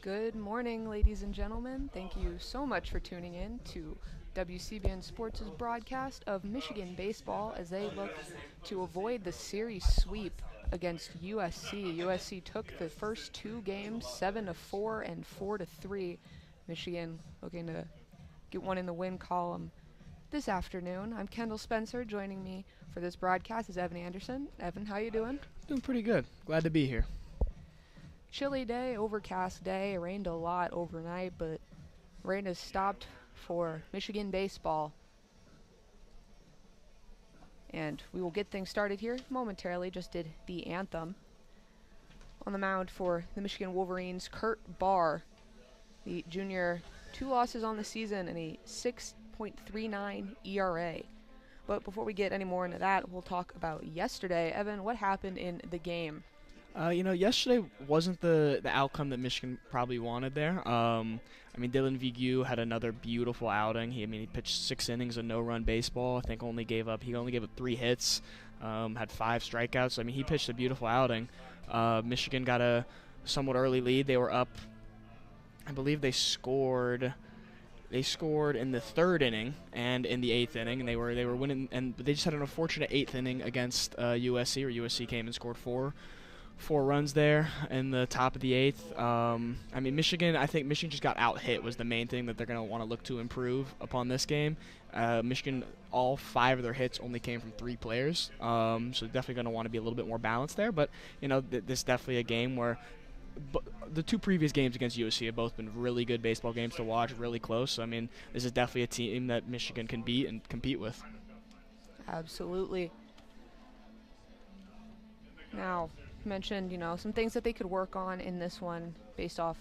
Good morning, ladies and gentlemen. Thank you so much for tuning in to WCBN Sports' broadcast of Michigan baseball as they look to avoid the series sweep against USC. USC took the first two games 7-4 and 4-3. Michigan looking to get one in the win column this afternoon. I'm Kendall Spencer. Joining me for this broadcast is Evan Anderson. Evan, how you doing? Doing pretty good. Glad to be here. Chilly day, overcast day. It rained a lot overnight, but rain has stopped for Michigan baseball. And we will get things started here momentarily. Just did the anthem. On the mound for the Michigan Wolverines, Kurt Barr, the junior, 2 losses on the season and a 6.39 ERA. But before we get any more into that, we'll talk about yesterday. Evan, what happened in the game? Yesterday wasn't the outcome that Michigan probably wanted there. Dylan Vigue had another beautiful outing. He pitched 6 innings of no-run baseball. I think he only gave up 3 hits, had 5 strikeouts. He pitched a beautiful outing. Michigan got a somewhat early lead. They were up. I believe they scored. They scored in the 3rd inning and in the 8th inning, and they were winning. And they just had an unfortunate 8th inning against USC, where USC came and scored 4 runs there in the top of the 8th. Michigan, I think Michigan just got out-hit was the main thing that they're going to want to look to improve upon this game. Michigan, all 5 of their hits only came from 3 players, so definitely going to want to be a little bit more balanced there. But, this is definitely a game where the 2 previous games against USC have both been really good baseball games to watch, really close. So, this is definitely a team that Michigan can beat and compete with. Absolutely. Now, mentioned, some things that they could work on in this one based off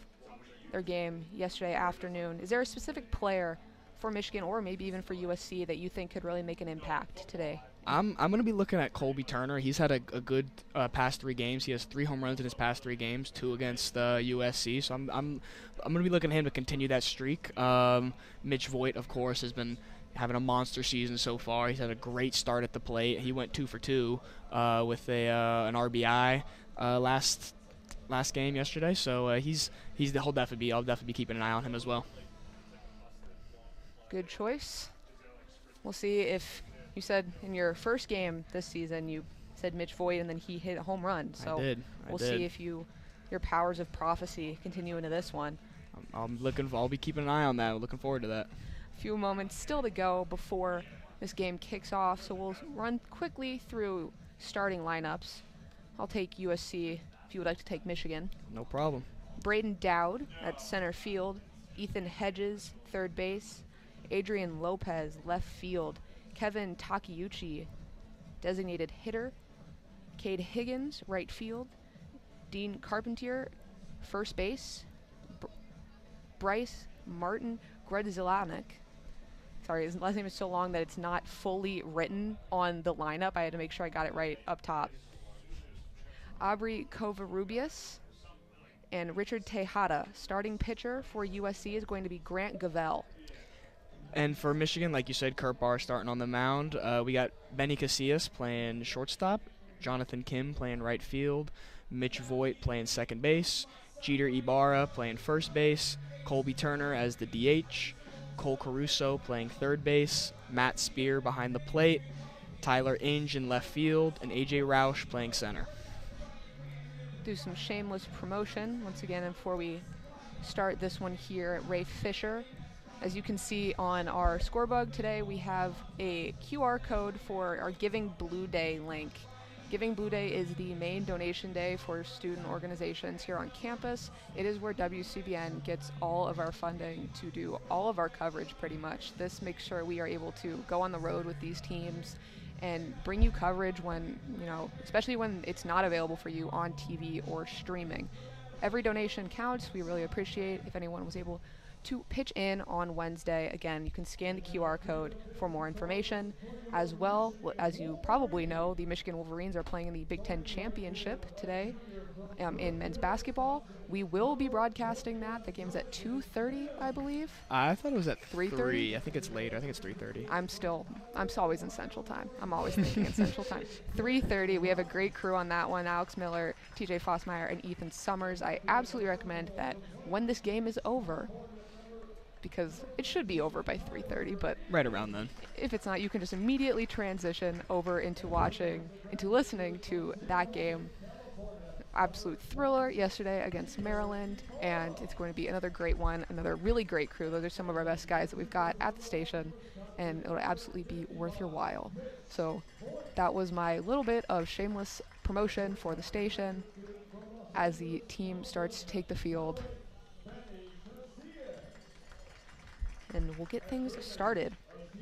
their game yesterday afternoon. Is there a specific player for Michigan or maybe even for USC that you think could really make an impact today? I'm going to be looking at Colby Turner. He's had a good past 3 games. He has 3 home runs in his past 3 games, 2 against USC. So I'm going to be looking at him to continue that streak. Mitch Voigt, of course, has been having a monster season so far. He's had a great start at the plate. He went 2 for 2 with an RBI last game yesterday. So I'll definitely be keeping an eye on him as well. Good choice. We'll see if you said in your first game this season you said Mitch Voigt and then he hit a home run. So we'll see if your powers of prophecy continue into this one. I'll be keeping an eye on that. I'm looking forward to that. Few moments still to go before this game kicks off, so we'll run quickly through starting lineups. I'll take USC if you would like to take Michigan. No problem. Braden Dowd at center field, Ethan Hedges, third base, Adrian Lopez, left field, Kevin Takeuchi, designated hitter, Cade Higgins, right field, Dean Carpentier, first base, Bryce Martin Gredzelanek. Sorry, his last name is so long that it's not fully written on the lineup. I had to make sure I got it right up top. Aubrey Covarrubias and Richard Tejada. Starting pitcher for USC is going to be Grant Gavell. And for Michigan, like you said, Kurt Barr starting on the mound. We got Benny Casillas playing shortstop, Jonathan Kim playing right field, Mitch Voigt playing second base, Jeter Ibarra playing first base, Colby Turner as the DH, Cole Caruso playing third base, Matt Spear behind the plate, Tyler Inge in left field, and A.J. Roush playing center. Do some shameless promotion once again before we start this one here at Ray Fisher. As you can see on our scorebug today, we have a QR code for our Giving Blue Day link. Giving Blue Day is the main donation day for student organizations here on campus. It is where WCBN gets all of our funding to do all of our coverage pretty much. This makes sure we are able to go on the road with these teams and bring you coverage when, especially when it's not available for you on TV or streaming. Every donation counts. We really appreciate if anyone was able to pitch in on Wednesday. Again, you can scan the QR code for more information. As well, as you probably know, the Michigan Wolverines are playing in the Big Ten Championship today in men's basketball. We will be broadcasting that. The game's at 2:30, I believe. I thought it was at 3:30? 3. I think it's later. I think it's 3:30. I'm always in Central Time. I'm always thinking in Central Time. 3:30. We have a great crew on that one. Alex Miller, TJ Fossmeyer, and Ethan Summers. I absolutely recommend that when this game is over, because it should be over by 3:30, but Right around then. if it's not, you can just immediately transition over into listening to that game. Absolute thriller yesterday against Maryland, and it's going to be another great one, another really great crew. Those are some of our best guys that we've got at the station, and it'll absolutely be worth your while. So that was my little bit of shameless promotion for the station as the team starts to take the field. And we'll get things started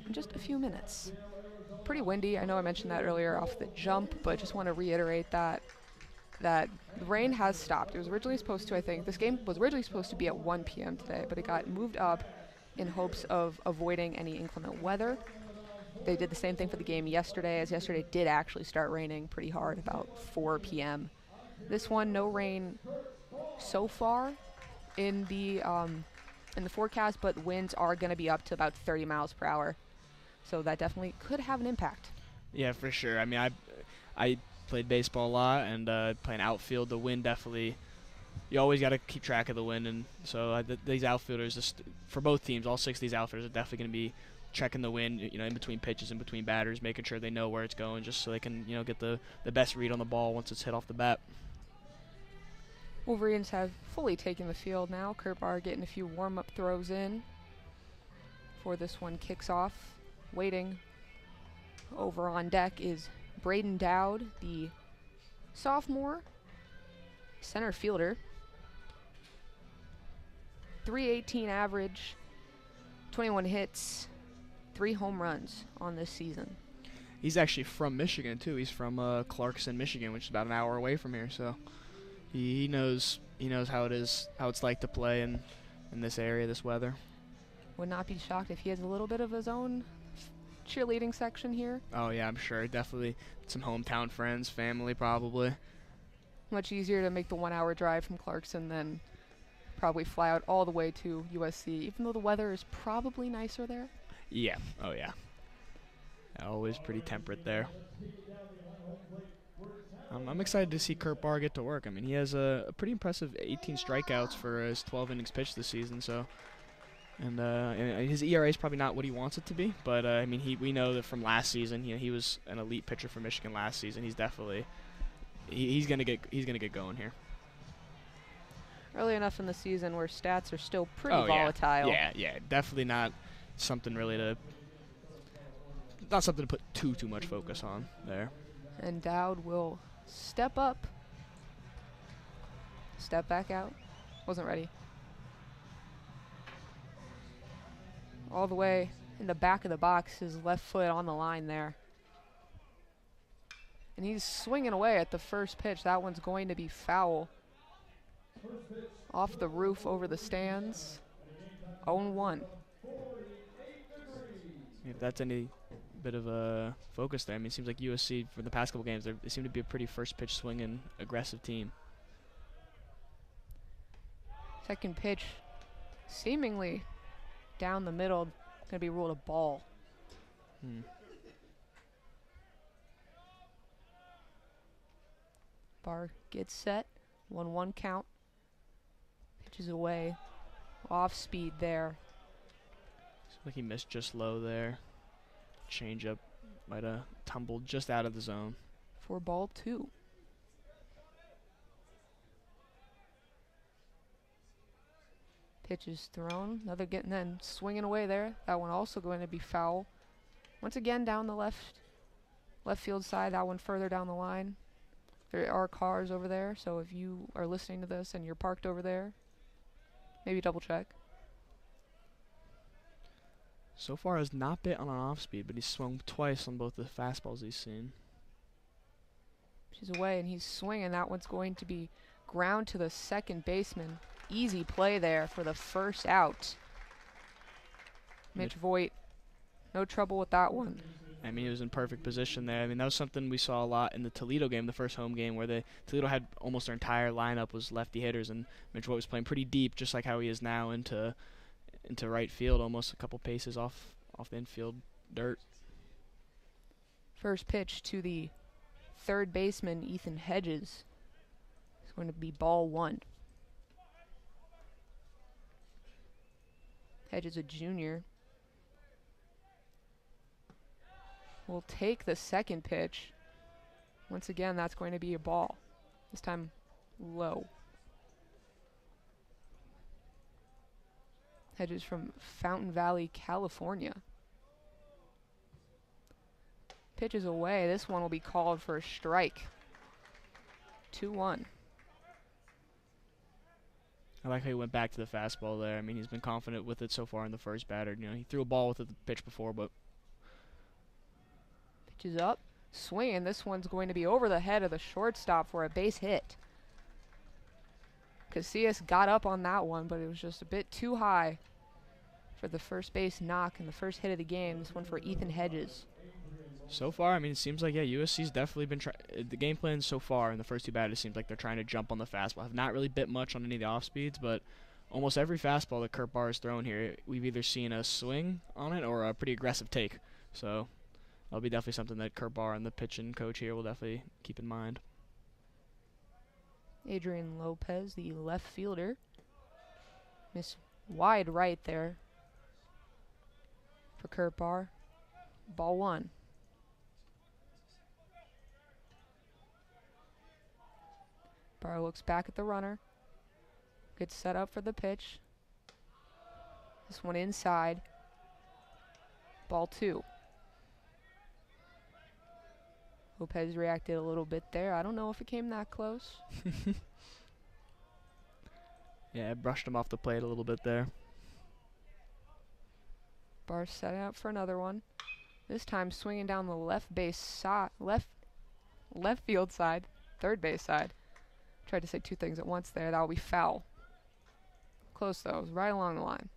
in just a few minutes. Pretty windy. I know I mentioned that earlier off the jump, but just want to reiterate that the rain has stopped. It was originally supposed to, I think, this game was originally supposed to be at 1 p.m. today, but it got moved up in hopes of avoiding any inclement weather. They did the same thing for the game yesterday, as yesterday did actually start raining pretty hard about 4 p.m. This one, no rain so far in the forecast, but winds are going to be up to about 30 miles per hour. So that definitely could have an impact. Yeah, for sure. I mean, I played baseball a lot, and playing outfield, the wind definitely, you always got to keep track of the wind, and so these outfielders, just for both teams, all 6 of these outfielders are definitely going to be checking the wind, in between pitches, in between batters, making sure they know where it's going, just so they can, get the best read on the ball once it's hit off the bat. Wolverines have fully taken the field now. Kurt Barr getting a few warm-up throws in before this one kicks off. Waiting over on deck is Braden Dowd, the sophomore center fielder. 318 average, 21 hits, 3 home runs on this season. He's actually from Michigan, too. He's from Clarkson, Michigan, which is about an hour away from here, so he knows how it's like to play in this area, this weather. Would not be shocked if he has a little bit of his own cheerleading section here. Oh yeah, I'm sure. Definitely some hometown friends, family probably. Much easier to make the 1-hour drive from Clarkson than probably fly out all the way to USC, even though the weather is probably nicer there. Yeah. Oh yeah. Always pretty temperate there. I'm excited to see Kurt Barr get to work. I mean, he has a pretty impressive 18 strikeouts for his 12 innings pitched this season. So, and his ERA is probably not what he wants it to be. But I mean, we know that from last season, he was an elite pitcher for Michigan last season. He's definitely he's gonna get going here. Early enough in the season where stats are still pretty Oh, volatile. Yeah, definitely not something to put too much focus on there. And Dowd will step up, step back out. Wasn't ready. All the way in the back of the box, his left foot on the line there. And he's swinging away at the first pitch. That one's going to be foul. Off the roof over the stands. 0-1. If that's any bit of a focus there, I mean, it seems like USC for the past couple games, they seem to be a pretty first pitch swinging, aggressive team. Second pitch, seemingly down the middle, going to be ruled a ball. Barr gets set, 1-1 count. Pitches away, off speed there. Looks like he missed just low there. Changeup might have tumbled just out of the zone. For ball 2. Pitch is thrown. Another getting then swinging away there. That one also going to be foul. Once again down the left field side. That one further down the line. There are cars over there, so if you are listening to this and you're parked over there, maybe double check. So far has not been on an off speed, but he's swung twice on both the fastballs he's seen. She's away and he's swinging. That one's going to be ground to the second baseman. Easy play there for the first out. Mitch Voigt, no trouble with that one. I mean, he was in perfect position there. I mean, that was something we saw a lot in the Toledo game, the first home game, where Toledo had almost their entire lineup was lefty hitters, and Mitch Voigt was playing pretty deep, just like how he is now, into right field, almost a couple paces off the infield dirt. First pitch to the third baseman, Ethan Hedges. It's going to be ball 1. Hedges, a junior, will take the second pitch. Once again, that's going to be a ball. This time low. Hedges from Fountain Valley, California. Pitches away. This one will be called for a strike. 2-1. I like how he went back to the fastball there. I mean, he's been confident with it so far in the first batter. You know, he threw a ball with the pitch before, but pitches up, swinging. This one's going to be over the head of the shortstop for a base hit. Casillas got up on that one, but it was just a bit too high for the first base knock and the first hit of the game. This one for Ethan Hedges. So far, I mean, it seems like, yeah, USC's definitely been the game plan so far in the first two batters seems like they're trying to jump on the fastball. Have not really bit much on any of the off speeds, but almost every fastball that Kurt Barr has thrown here, we've either seen a swing on it or a pretty aggressive take. So that'll be definitely something that Kurt Barr and the pitching coach here will definitely keep in mind. Adrian Lopez, the left fielder, miss wide right there for Kurt Barr. Ball 1. Barr looks back at the runner. Gets set up for the pitch. This one inside. Ball 2. Lopez reacted a little bit there. I don't know if it came that close. Yeah, I brushed him off the plate a little bit there. Barr setting up for another one. This time swinging down the left base side, left field side, third base side. Tried to say two things at once there. That will be foul. Close though. It was right along the line.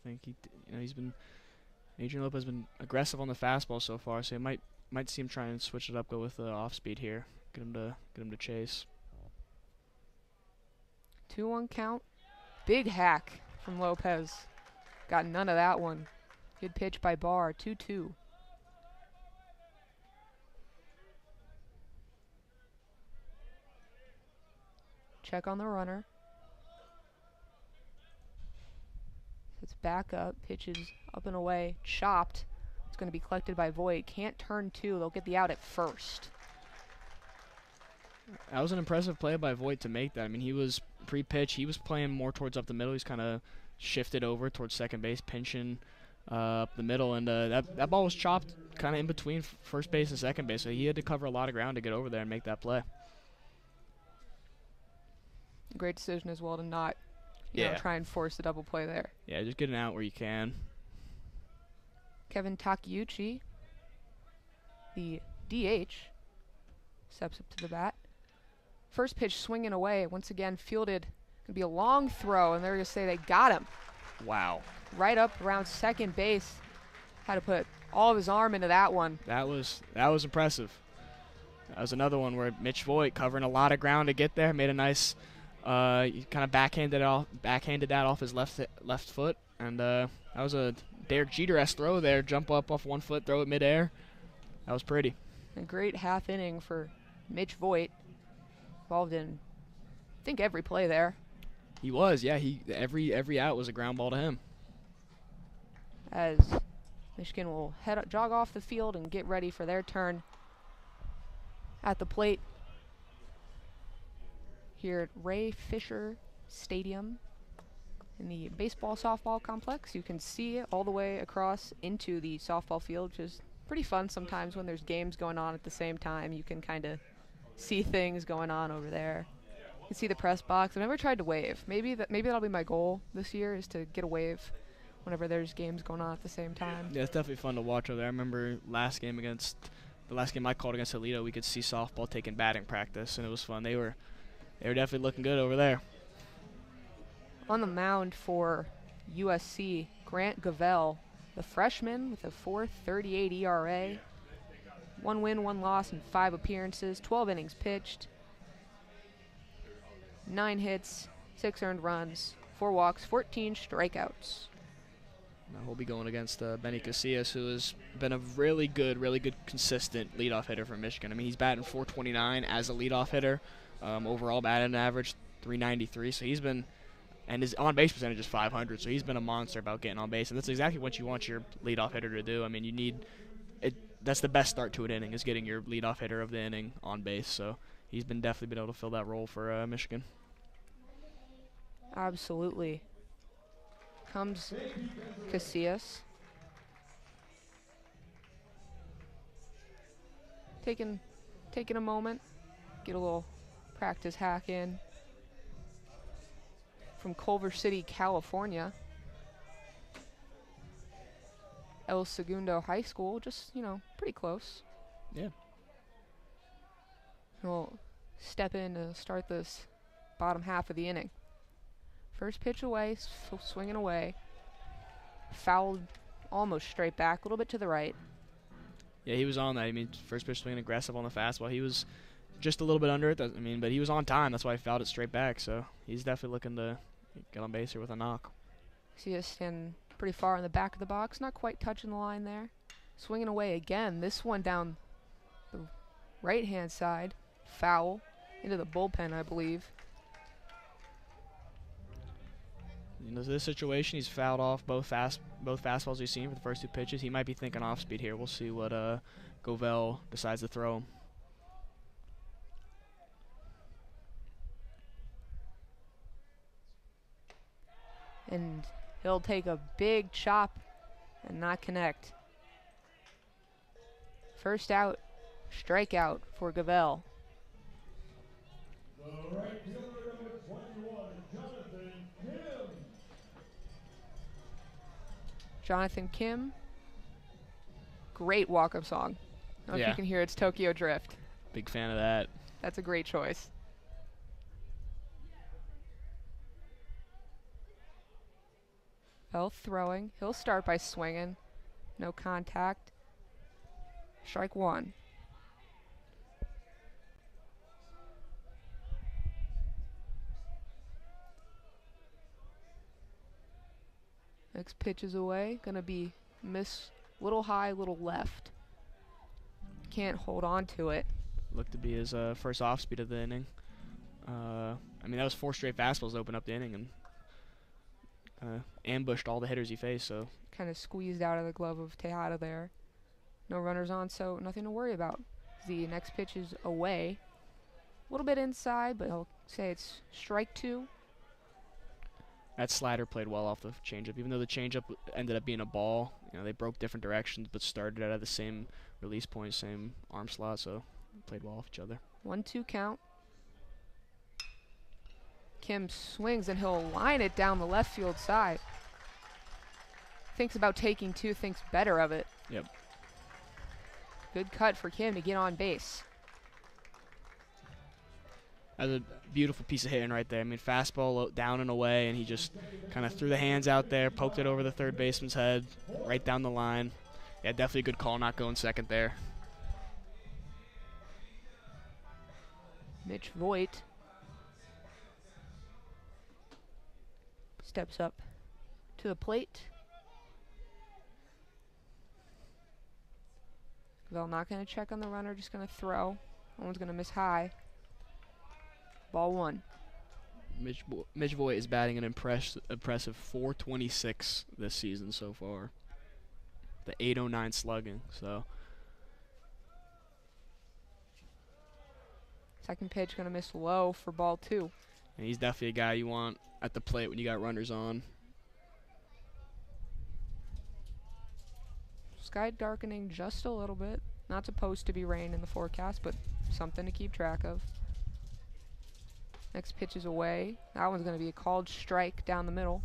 I think Adrian Lopez has been aggressive on the fastball so far, so you might see him try and switch it up, go with the off speed here, get him to chase. 2-1 count. Big hack from Lopez. Got none of that one. Good pitch by Barr. 2-2. Check on the runner. It's back up. Pitches up and away. Chopped. It's going to be collected by Voigt. Can't turn 2. They'll get the out at first. That was an impressive play by Voigt to make that. I mean, he was pre-pitch. He was playing more towards up the middle. He's kind of shifted over towards second base, pinching up the middle, and that ball was chopped kind of in between first base and second base. So he had to cover a lot of ground to get over there and make that play. Great decision as well to not you know, try and force a double play there. Yeah, just get an out where you can. Kevin Takeuchi, the DH, steps up to the bat. First pitch swinging away. Once again, fielded. Going to be a long throw, and they're going to say they got him. Wow. Right up around second base. Had to put all of his arm into that one. That was impressive. That was another one where Mitch Voigt, covering a lot of ground to get there, made a nice kind of backhanded that off his left foot, and that was a Derek Jeter-esque throw there. Jump up off 1 foot, throw it midair. That was pretty. A great half inning for Mitch Voigt. Involved in, I think, every play there. He was, yeah. Every out was a ground ball to him. As Michigan will jog off the field and get ready for their turn at the plate here at Ray Fisher Stadium in the baseball softball complex. You can see it all the way across into the softball field, which is pretty fun sometimes when there's games going on at the same time. You can kind of see things going on over there. You can see the press box. I've never tried to wave. Maybe that'll be my goal this year, is to get a wave whenever there's games going on at the same time. Yeah, it's definitely fun to watch over there. I remember the last game I called against Toledo, we could see softball taking batting practice, and it was fun. They were definitely looking good over there. On the mound for USC, Grant Gavell, the freshman with a 4.38 ERA. 1 win, 1 loss in 5 appearances, 12 innings pitched, 9 hits, 6 earned runs, 4 walks, 14 strikeouts. Now he'll be going against Benny Casillas, who has been a really good, consistent leadoff hitter for Michigan. I mean, he's batting .429 as a leadoff hitter. Overall batting average .393. So he's been, and his on-base percentage is .500. So he's been a monster about getting on base, and that's exactly what you want your leadoff hitter to do. I mean, you need it. That's the best start to an inning, is getting your leadoff hitter of the inning on base. So he's definitely been able to fill that role for Michigan. Absolutely. Comes Casillas. Taking a moment, get a little practice hack in. From Culver City, California. El Segundo High School, just, pretty close. Yeah. He'll step in to start this bottom half of the inning. First pitch away, swinging away. Fouled almost straight back, a little bit to the right. Yeah, he was on that. I mean, first pitch swinging aggressive on the fastball. He was just a little bit under it. But he was on time. That's why he fouled it straight back. So he's definitely looking to get on base here with a knock. See us standing pretty far in the back of the box, not quite touching the line there. Swinging away again. This one down the right-hand side. Foul into the bullpen, I believe. In this situation, he's fouled off both fastballs we've seen for the first 2 pitches. He might be thinking off speed here. We'll see what Govell decides to throw him. And he'll take a big chop and not connect. First out, strikeout for Govell. The right fielder, number 21, Jonathan Kim. Great walk-up song. I don't know if you can hear it's Tokyo Drift. Big fan of that. That's a great choice. Bell throwing. He'll start by swinging. No contact. Strike 1. Next pitch is away. Gonna be miss, little high, little left. Can't hold on to it. Looked to be his first off speed of the inning. That was 4 straight fastballs to open up the inning and ambushed all the hitters he faced. So kind of squeezed out of the glove of Tejada there. No runners on, so nothing to worry about. The next pitch is away. A little bit inside, but I'll say it's strike 2. that slider played well off the changeup. Even though the changeup ended up being a ball, they broke different directions, but started out of the same release point, same arm slot, so played well off each other. 1-2 count. Kim swings and he'll line it down the left field side. Thinks about taking 2, thinks better of it. Yep. Good cut for Kim to get on base. That was a beautiful piece of hitting right there. Fastball down and away, and he just kind of threw the hands out there, poked it over the third baseman's head, right down the line. Yeah, definitely a good call not going second there. Mitch Voigt steps up to the plate. Govell not going to check on the runner, just going to throw. That one's going to miss high. Ball 1. Mitch Voigt is batting an impressive .426 this season so far. The .809 slugging, so. Second pitch going to miss low for ball 2. And he's definitely a guy you want at the plate when you got runners on. Sky darkening just a little bit. Not supposed to be rain in the forecast, but something to keep track of. Next pitch is away. That one's going to be a called strike down the middle.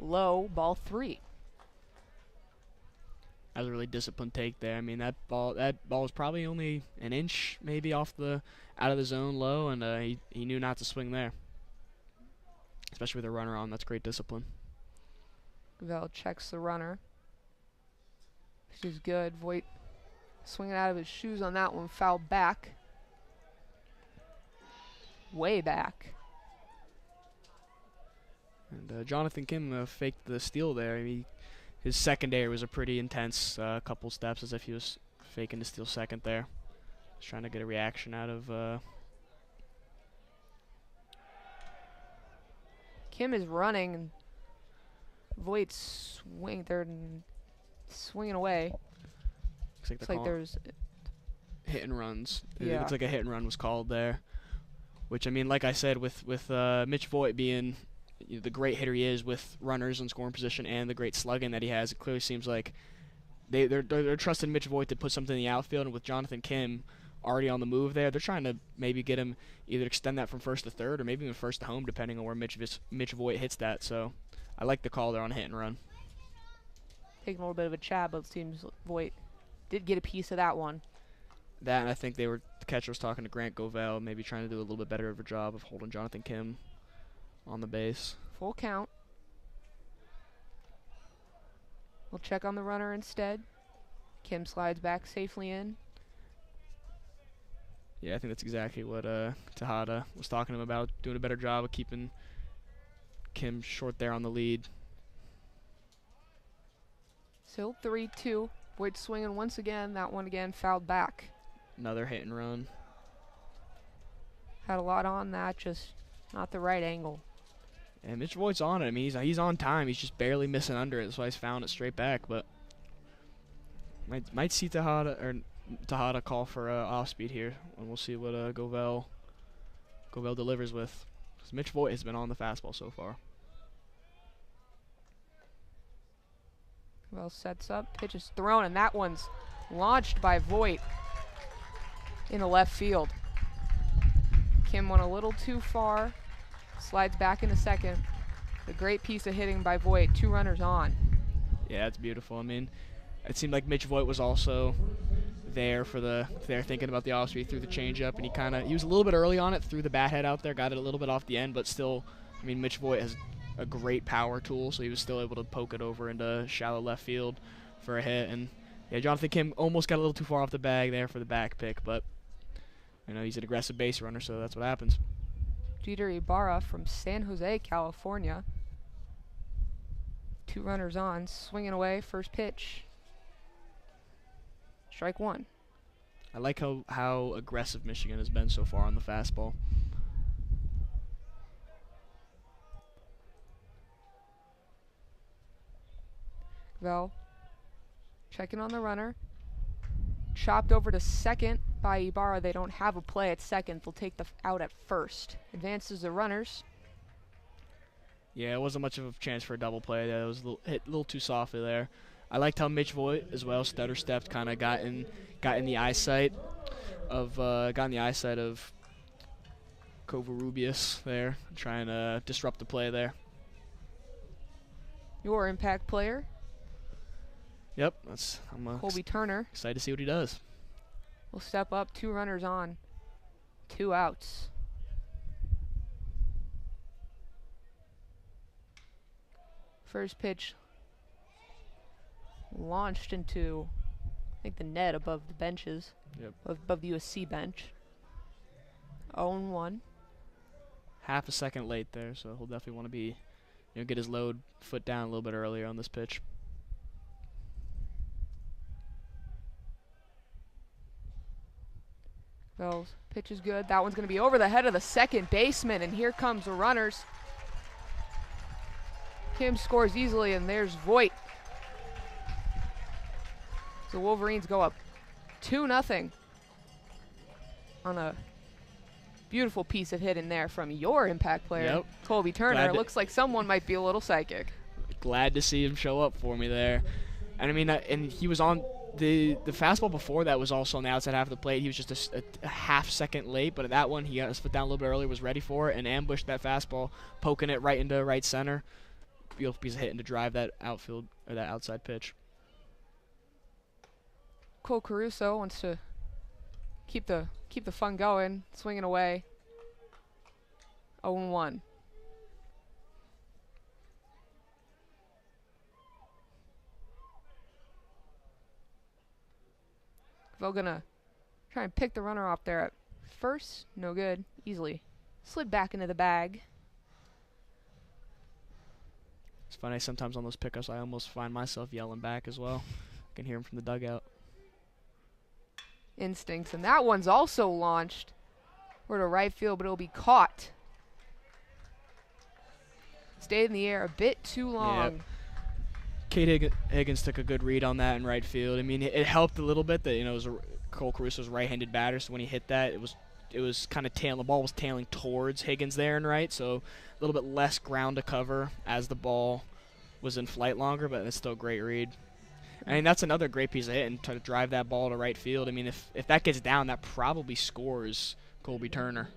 low, ball 3. That was a really disciplined take there. I mean, that ball was probably only an inch maybe out of the zone low, and he knew not to swing there. Especially with a runner on, that's great discipline. Vel checks the runner. This is good. Voigt swinging out of his shoes on that one, fouled back. Way back. And Jonathan Kim faked the steal there. His secondary was a pretty intense couple steps, as if he was faking to steal second there. Just trying to get a reaction out of. Kim is running, and Voigt they're swinging away. Looks like there's hit and runs. Yeah. It looks like a hit and run was called there. Which, I mean, like I said, with Mitch Voigt being the great hitter he is with runners in scoring position and the great slugging that he has, it clearly seems like they're trusting Mitch Voigt to put something in the outfield, and with Jonathan Kim already on the move there, they're trying to maybe get him either extend that from first to third or maybe even first to home, depending on where Mitch Voigt hits that. So I like the call there on hit and run. Taking a little bit of a chab, but it seems Voigt did get a piece of that one. That, and I think the catcher was talking to Grant Govell, maybe trying to do a little bit better of a job of holding Jonathan Kim on the base. Full count. We'll check on the runner instead. Kim slides back safely in. Yeah, I think that's exactly what Tejada was talking to him about, doing a better job of keeping Kim short there on the lead. Still 3-2. Voigt swinging once again. That one again fouled back. Another hit and run. Had a lot on that, just not the right angle. And Mitch Voigt's on it. I mean, he's on time. He's just barely missing under it. That's why he's found it straight back. But might see Tejada call for off speed here, and we'll see what Govell delivers with. 'Cause Mitch Voigt has been on the fastball so far. Well, sets up, pitch is thrown, and that one's launched by Voigt into left field. Kim went a little too far, slides back into second. A great piece of hitting by Voigt, 2 runners on. Yeah, that's beautiful. I mean, it seemed like Mitch Voigt was also there thinking about the off speed, threw the changeup, and he was a little bit early on it, threw the bat head out there, got it a little bit off the end, but still, I mean, Mitch Voigt has a great power tool, so he was still able to poke it over into shallow left field for a hit. And yeah, Jonathan Kim almost got a little too far off the bag there for the back pick, but he's an aggressive base runner, so that's what happens. Jeter Ibarra from San Jose, California. 2 runners on, swinging away, first pitch. Strike 1. I like how aggressive Michigan has been so far on the fastball. Vel checking on the runner. Chopped over to second by Ibarra. They don't have a play at second. They'll take the out at first. Advances the runners. Yeah, it wasn't much of a chance for a double play. That was hit a little too softly there. I liked how Mitch Voigt as well stutter stepped, kind of got in the eyesight of Covarrubias there, trying to disrupt the play there. Your impact player, Yep, I'm Colby Turner, excited to see what he does. will step up. 2 runners on, 2 outs. First pitch launched into, I think, the net above the benches. Yep. Above the USC bench. 0-1. Half a second late there, so he'll definitely want to be, get his load foot down a little bit earlier on this pitch. Bell's pitch is good. That one's going to be over the head of the second baseman, and here comes the runners. Kim scores easily, and there's Voigt. The Wolverines go up 2-0 on a beautiful piece of hitting there from your impact player, Yep. Colby Turner. It looks like someone might be a little psychic. Glad to see him show up for me there. And I mean, and he was on the fastball before that was also on the outside half of the plate. He was just a half second late, but at that one he got his foot down a little bit earlier, was ready for it, and ambushed that fastball, poking it right into right center. beautiful piece of hitting to drive that outfield or that outside pitch. Cole Caruso wants to keep the fun going, swinging away. 0-1. Vo gonna try and pick the runner off there at first. No good. Easily slid back into the bag. It's funny, sometimes on those pickups I almost find myself yelling back as well. I can hear him from the dugout. Instincts, and that one's also launched. We're to right field, but it'll be caught. Stayed in the air a bit too long. Yep. Kate Higgins took a good read on that in right field. I mean, it helped a little bit that, it was Cole Caruso's right-handed batter, so when he hit that, it was kind of the ball was tailing towards Higgins there and right, so a little bit less ground to cover as the ball was in flight longer, but it's still a great read. I mean, that's another great piece of hitting to drive that ball to right field. I mean, if that gets down, that probably scores Colby Turner.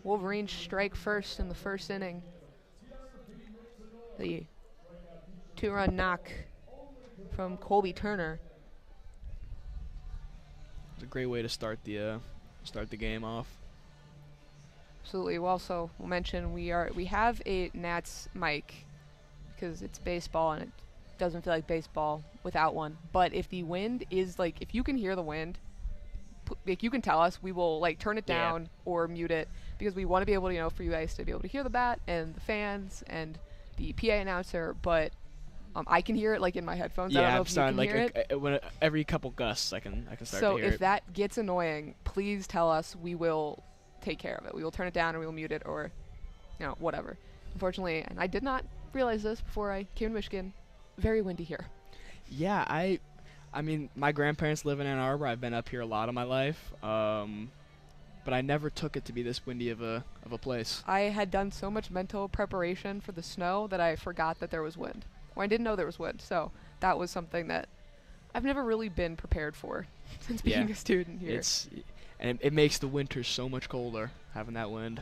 Wolverines strike first in the first inning. The 2-run knock from Colby Turner. It's a great way to start the game off. Absolutely. We'll mention we have a Nats mic because it's baseball and it doesn't feel like baseball without one. But if the wind is if you can hear the wind, you can tell us. We will turn it down or mute it because we want to be able to for you guys to be able to hear the bat and the fans and the PA announcer. But I can hear it in my headphones. I don't know if you can hear it. Every couple gusts I can start to hear it. So if that gets annoying, please tell us. We will take care of it. We will turn it down or we will mute it or whatever. Unfortunately, and I did not realize this before I came to Michigan, very windy here. Yeah, I mean, my grandparents live in Ann Arbor. I've been up here a lot of my life, but I never took it to be this windy of a place. I had done so much mental preparation for the snow that I forgot that there was wind. Well, I didn't know there was wind, so that was something that I've never really been prepared for since being a student here. And it makes the winter so much colder, having that wind.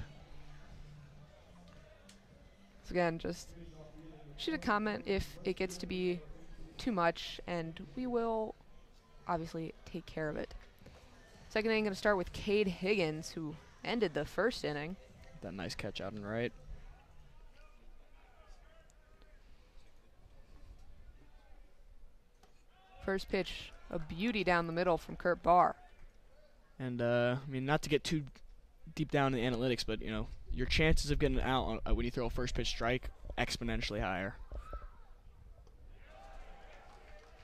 So again, just shoot a comment if it gets to be too much, and we will obviously take care of it. Second inning going to start with Cade Higgins, who ended the first inning. That nice catch out and right. First pitch, a beauty down the middle from Kurt Barr. And, I mean, not to get too deep down in the analytics, but, your chances of getting out when you throw a first pitch strike exponentially higher.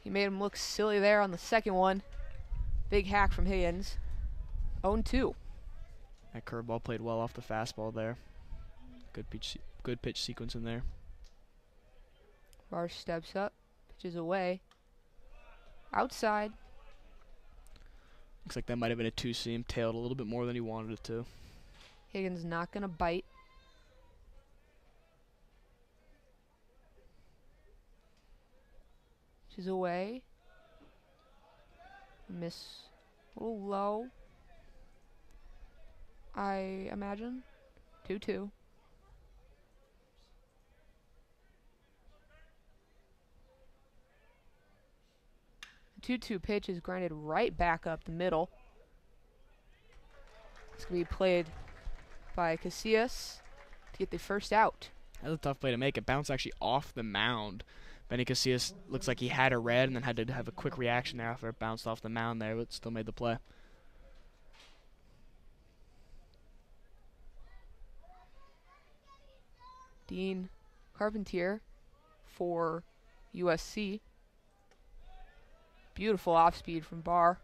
He made him look silly there on the second one. Big hack from Higgins. 0-2. That curveball played well off the fastball there. Good pitch sequence in there. Barr steps up, pitches away. Outside. Looks like that might have been a two-seam, tailed a little bit more than he wanted it to. Higgins not going to bite. Pitches away. Miss a little low, I imagine. 2-2. The 2-2 pitch is grinded right back up the middle. It's going to be played by Casillas to get the first out. That was a tough play to make. It bounced actually off the mound. Benny Casillas looks like he had a red and then had to have a quick reaction there after it bounced off the mound there, but still made the play. Dean Carpentier for USC. Beautiful off speed from Barr.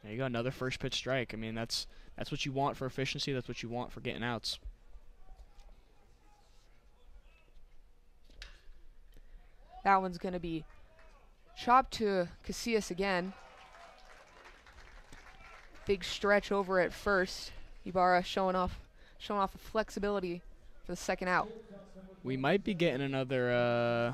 There you go, another first pitch strike. I mean, that's what you want for efficiency. That's what you want for getting outs. That one's going to be chopped to Casillas again. Big stretch over at first. Ibarra showing off the flexibility for the second out. We might be getting another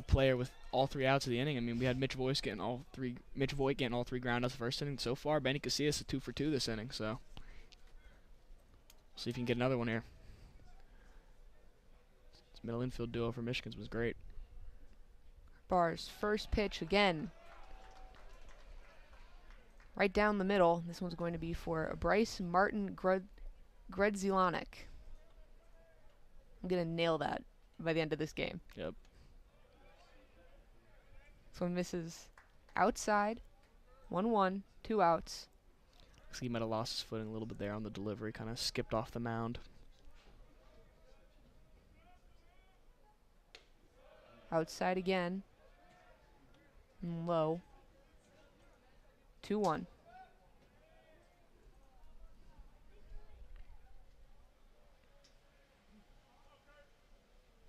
player with all three outs of the inning. I mean, we had Mitch Voigt getting all three groundouts the first inning. So far, Benny Casillas is 2 for 2 this inning. So, see if you can get another one here. This middle infield duo for Michigan's was great. Bar's first pitch again. Right down the middle. This one's going to be for Bryce Martin Gredzielanek. I'm going to nail that by the end of this game. Yep. This one misses outside. 1-1, 2 outs. Looks like he might have lost his footing a little bit there on the delivery. Kind of skipped off the mound. Outside again. And low. 2-1.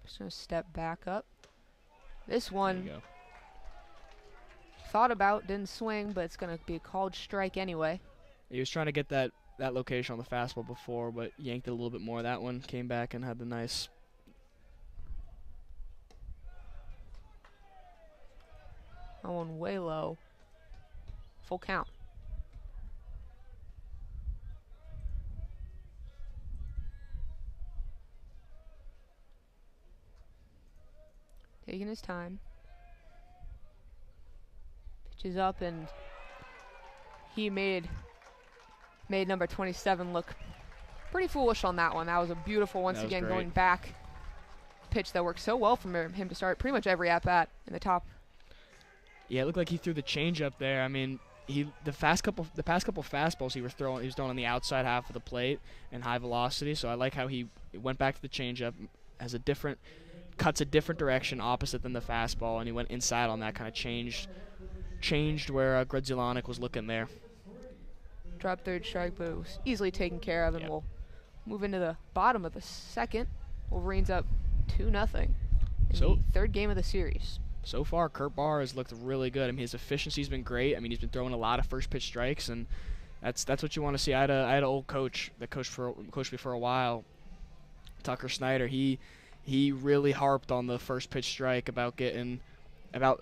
Just gonna step back up. This There one you go. thought about, didn't swing, but it's gonna be a called strike anyway. He was trying to get that location on the fastball before, but yanked it a little bit more. That one came back and had the nice. That one way low. Full count. Taking his time. Pitches up, and he made number 27 look pretty foolish on that one. That was a beautiful, once That was again, great. going back pitch that worked so well for him to start pretty much every at-bat in the top. Yeah, it looked like he threw the changeup there. I mean, the past couple fastballs he was throwing on the outside half of the plate and high velocity. So I like how he went back to the changeup, cuts a different direction opposite than the fastball, and he went inside on that, kind of changed where Gredzielanek was looking there. Drop third strike, but it was easily taken care of, and Yep. we'll move into the bottom of the second. Wolverines up 2-0 in So- the third game of the series. So far, Kurt Barr has looked really good. I mean, his efficiency's been great. I mean, he's been throwing a lot of first pitch strikes, and that's what you want to see. I had an old coach that coached me for a while, Tucker Snyder. He really harped on the first pitch strike about the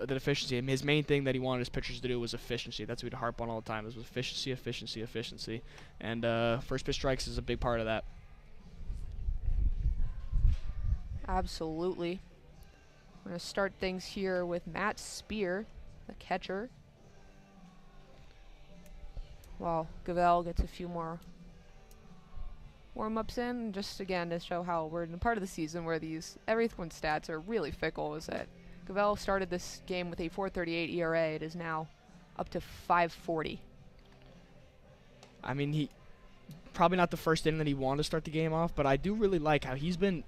efficiency. I mean, his main thing that he wanted his pitchers to do was efficiency. That's what he'd harp on all the time. It was efficiency. And first pitch strikes is a big part of that. Absolutely. We're going to start things here with Matt Spear, the catcher, while Gavel gets a few more warm-ups in. Just again to show how we're in a part of the season where everyone's stats are really fickle, is that Gavel started this game with a 4.38 ERA. It is now up to 5.40. I mean, he probably not the first inning that he wanted to start the game off, but I do really like how he's been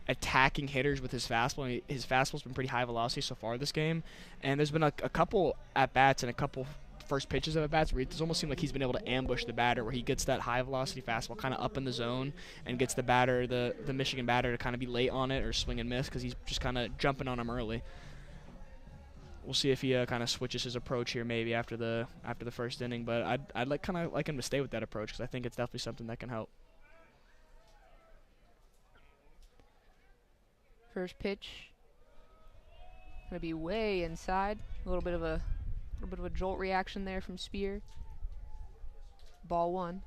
attacking hitters with his fastball. His fastball's been pretty high velocity so far this game, and there's been a couple at-bats and a couple first pitches of at-bats where it's almost seemed like he's been able to ambush the batter, where he gets that high velocity fastball kind of up in the zone and gets the batter, the Michigan batter, to kind of be late on it or swing and miss because he's just kind of jumping on him early. We'll see if he kind of switches his approach here maybe after the first inning, but I'd like him to stay with that approach because I think it's definitely something that can help. First pitch gonna be way inside. A little bit of a jolt reaction there from Spear. Ball 1.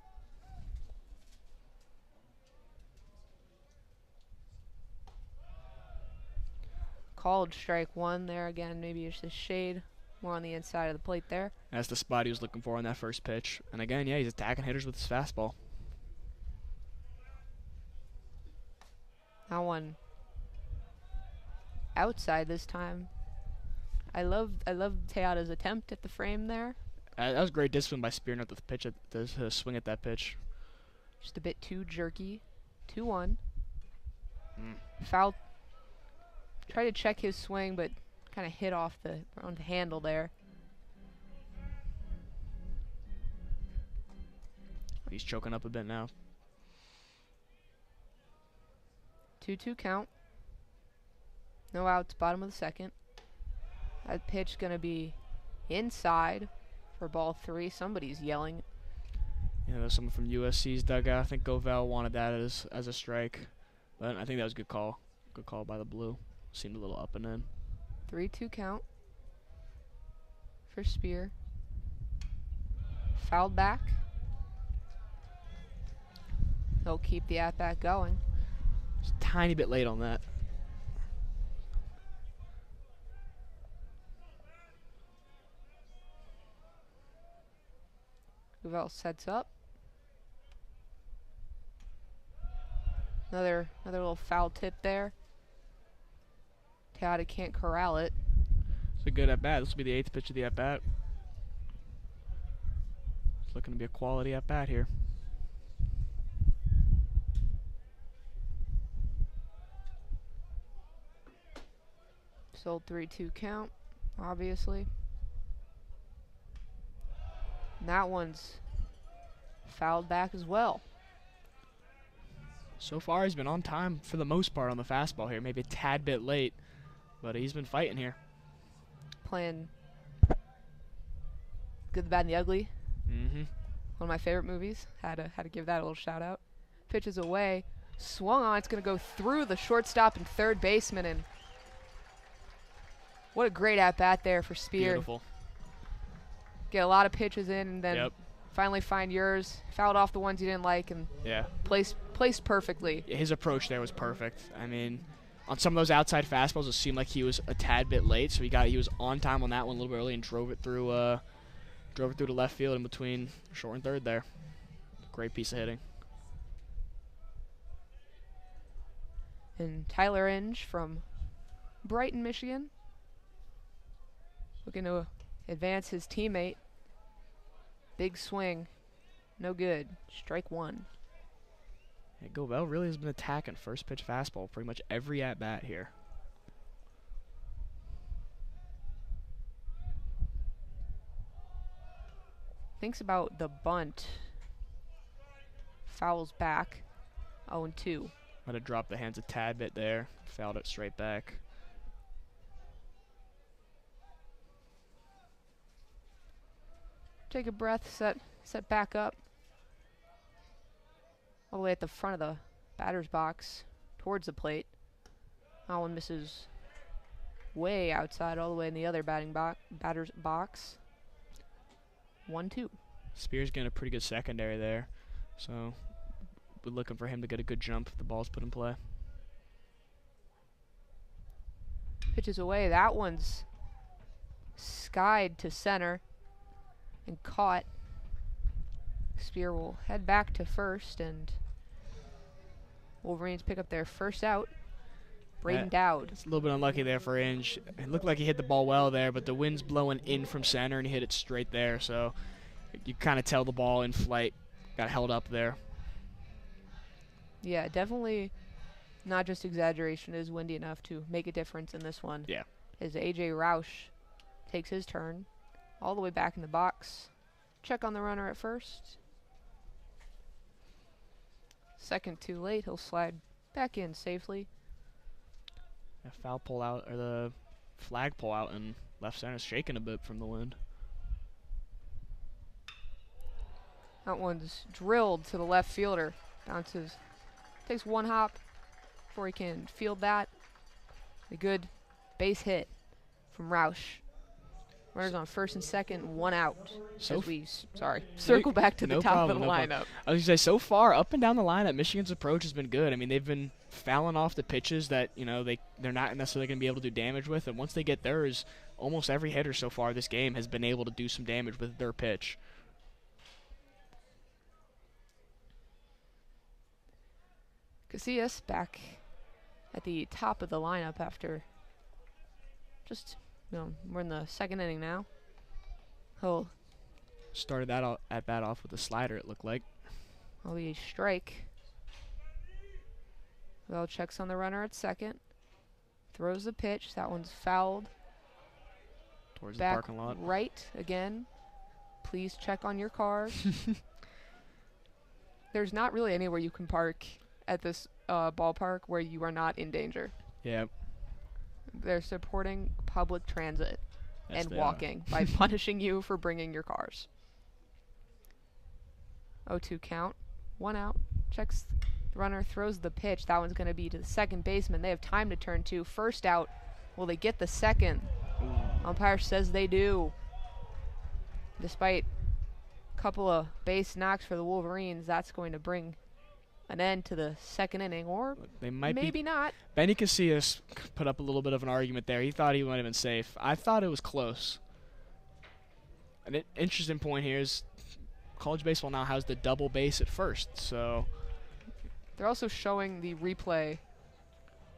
Called strike 1 there again. Maybe it's a shade more on the inside of the plate there. That's the spot he was looking for on that first pitch. And again, yeah, he's attacking hitters with his fastball. That one outside this time. I love Teata's attempt at the frame there. That was great discipline by Spear not to swing at that pitch. Just a bit too jerky. 2-1. Mm. Foul. Tried to check his swing, but kind of hit off on the handle there. He's choking up a bit now. 2-2 count. No outs, bottom of the second. That pitch gonna be inside for ball 3. Somebody's yelling. Yeah, there's someone from USC's dugout. I think Govell wanted that as a strike, but I think that was a good call. Good call by the blue. Seemed a little up and in. 3-2 count for Spear. Fouled back. He'll keep the at-bat going. Just a tiny bit late on that. Uvell sets up. Another little foul tip there. Teata can't corral it. It's a good at-bat. This will be the 8th pitch of the at-bat. It's looking to be a quality at-bat here. Sold 3-2 count, obviously. And that one's fouled back as well. So far, he's been on time for the most part on the fastball here. Maybe a tad bit late, but he's been fighting here. Playing Good, the Bad, and the Ugly. Mm-hmm. One of my favorite movies. Had to give that a little shout out. Pitches away, swung on. It's going to go through the shortstop and third baseman, and what a great at bat there for Spear. Beautiful. Get a lot of pitches in, and then Yep. finally find yours. Fouled off the ones you didn't like, and Yeah. placed perfectly. His approach there was perfect. I mean, on some of those outside fastballs, it seemed like he was a tad bit late, so he was on time on that one a little bit early and drove it through to left field in between short and third there. Great piece of hitting. And Tyler Inge from Brighton, Michigan, looking to advance his teammate. Big swing, no good. Strike one. Yeah, Govell really has been attacking first pitch fastball pretty much every at bat here. Thinks about the bunt. Fouls back. 0-2. Might have dropped the hands a tad bit there. Fouled it straight back. Take a breath, set back up. All the way at the front of the batter's box, towards the plate. That one misses way outside, all the way in the other batter's box. 1-2. Spears getting a pretty good secondary there, so we're looking for him to get a good jump if the ball's put in play. Pitches away. That one's skied to center and caught. Spear will head back to first, and Wolverines pick up their first out. Braden Dowd. It's a little bit unlucky there for Inge. It looked like he hit the ball well there, but the wind's blowing in from center and he hit it straight there, so you kind of tell the ball in flight got held up there. Yeah, definitely not just exaggeration. It is windy enough to make a difference in this one. Yeah. As A.J. Roush takes his turn all the way back in the box. Check on the runner at first. Second too late. He'll slide back in safely. A foul pull out, or the flag pull out, and left center is shaking a bit from the wind. That one's drilled to the left fielder. Bounces. Takes one hop before he can field that. A good base hit from Roush. Runners on first and second, one out. So as we, circle back to the no top problem, of the no lineup. problem. I was going to say, so far, up and down the lineup, Michigan's approach has been good. I mean, they've been fouling off the pitches that, they're not necessarily going to be able to do damage with. And once they get theirs, almost every hitter so far this game has been able to do some damage with their pitch. Casillas back at the top of the lineup after just, we're in the second inning now. He'll Started that at bat off with a slider, it looked like. will be a strike. Well, checks on the runner at second. Throws the pitch. That one's fouled. Towards Back the parking lot. right again. Please check on your cars. There's not really anywhere you can park at this ballpark where you are not in danger. Yeah. They're supporting public transit Yes, and they are. walking by punishing you for bringing your cars. 0-2 count. One out. Checks the runner, throws the pitch. That one's going to be to the second baseman. They have time to turn to. First out. Will they get the second? Umpire says they do. Despite a couple of base knocks for the Wolverines, that's going to bring an end to the second inning, or They might maybe not. Benny Casillas put up a little bit of an argument there. He thought he might have been safe. I thought it was close. An interesting point here is college baseball now has the double base at first, so They're also showing the replay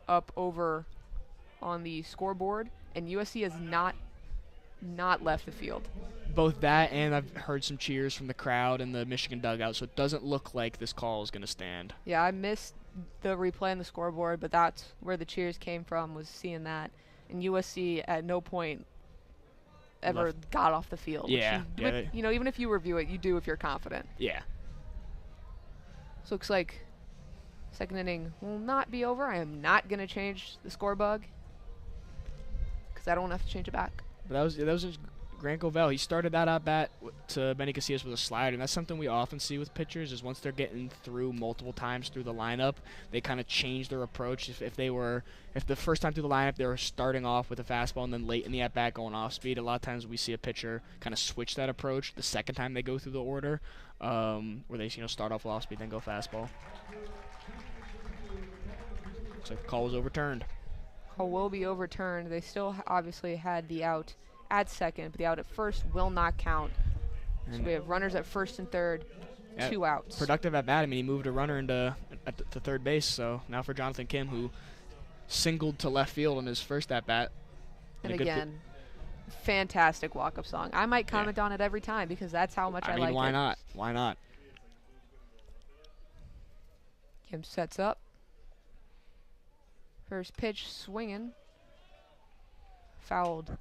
up over on the scoreboard, and USC has not left the field. both that and I've heard some cheers from the crowd in the Michigan dugout, so it doesn't look like this call is going to stand. Yeah, I missed the replay on the scoreboard, but that's where the cheers came from, was seeing that. And USC at no point ever got off the field. Yeah. Even if you review it, you do if you're confident. Yeah. So looks like second inning will not be over. I am not going to change the score bug because I don't have to change it back. But that was just Grant Govell. He started that at bat to Benny Casillas with a slider, and that's something we often see with pitchers is once they're getting through multiple times through the lineup, they kind of change their approach. If the first time through the lineup they were starting off with a fastball and then late in the at bat going off speed, a lot of times we see a pitcher kind of switch that approach the second time they go through the order, where they start off with off speed then go fastball. Looks like the call was overturned. Call will be overturned. They still obviously had the out at second, but the out at first will not count. So we have runners at first and third, 2 outs. Productive at bat. I mean, he moved a runner to third base. So now for Jonathan Kim, who singled to left field in his first at bat. And again, fantastic walk-up song. I might comment on it every time because that's how much I like it. Why not? Why not? Kim sets up. First pitch swinging. Fouled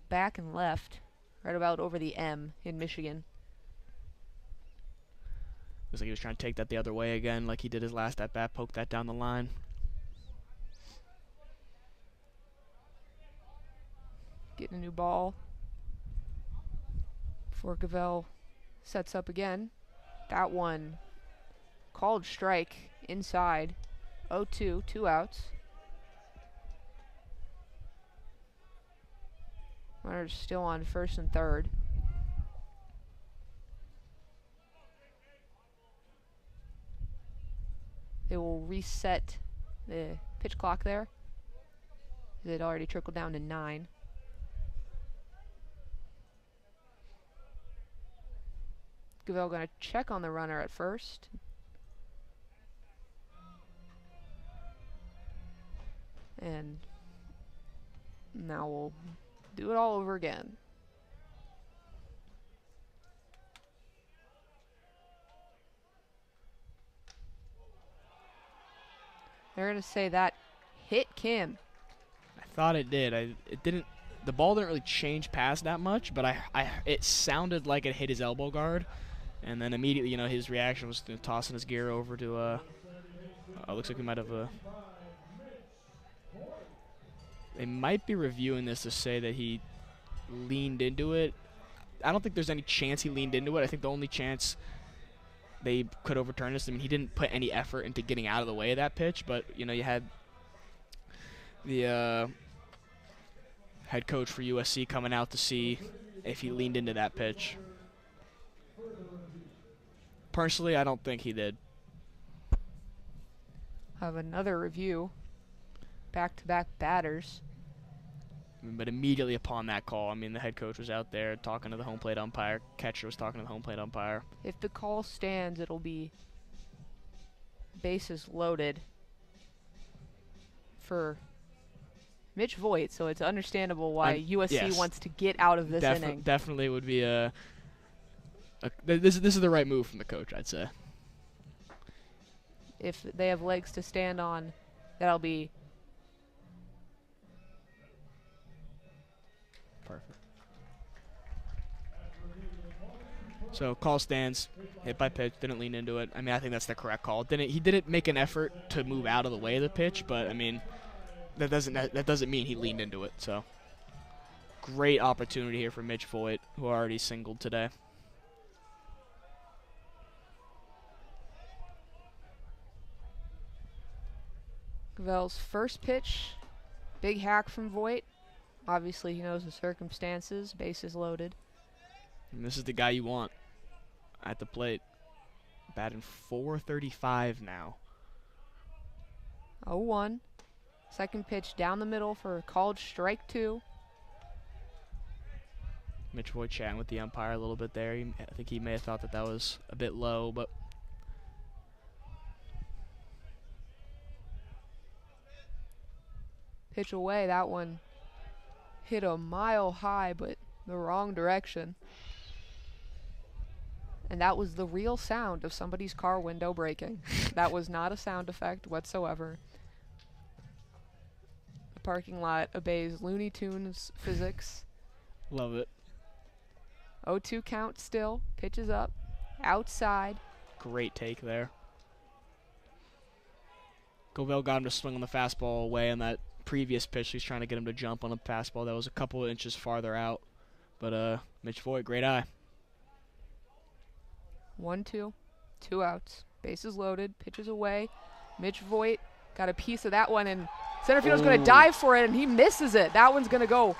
back and left, right about over the M in Michigan. Looks like he was trying to take that the other way again, like he did his last at bat, poke that down the line. Getting a new ball before Govell sets up again. That one called strike inside. 0-2, 2 outs. Runners still on first and third. They will reset the pitch clock there. It already trickled down to 9. Govell going to check on the runner at first. And now we'll do it all over again. They're going to say that hit Kim. I thought it did. It didn't. The ball didn't really change past that much, but it sounded like it hit his elbow guard, and then immediately, his reaction was tossing his gear over to. Looks like we might have. They might be reviewing this to say that he leaned into it. I don't think there's any chance he leaned into it. I think the only chance they could overturn this, I mean, he didn't put any effort into getting out of the way of that pitch, but, you had the head coach for USC coming out to see if he leaned into that pitch. Personally, I don't think he did. Have another review. Back-to-back batters. But immediately upon that call, I mean, the head coach was out there talking to the home plate umpire. Catcher was talking to the home plate umpire. If the call stands, it'll be bases loaded for Mitch Voigt, so it's understandable why USC wants to get out of this inning. Definitely would be this is the right move from the coach, I'd say. If they have legs to stand on, that'll be perfect. So call stands, hit by pitch, didn't lean into it. I mean, I think that's the correct call. He didn't make an effort to move out of the way of the pitch, but I mean, that doesn't mean he leaned into it. So great opportunity here for Mitch Voigt, who already singled today. Govell's first pitch, big hack from Voigt. Obviously, he knows the circumstances. Bases loaded. And this is the guy you want at the plate. Batting .435 now. 0-1. Second pitch down the middle for called strike 2. Mitch Voigt chatting with the umpire a little bit there. I think he may have thought that was a bit low, but Pitch away, that one hit a mile high, but the wrong direction. And that was the real sound of somebody's car window breaking. That was not a sound effect whatsoever. The parking lot obeys Looney Tunes physics. love it. 0-2 count still. Pitch is up. Outside. Great take there. Govell got him to swing on the fastball away on that previous pitch. He's trying to get him to jump on a fastball that was a couple of inches farther out. But Mitch Voigt, great eye. 1-2. 2 outs. Bases loaded. Pitches away. Mitch Voigt got a piece of that one, and center field's going to dive for it, and he misses it. That one's going to go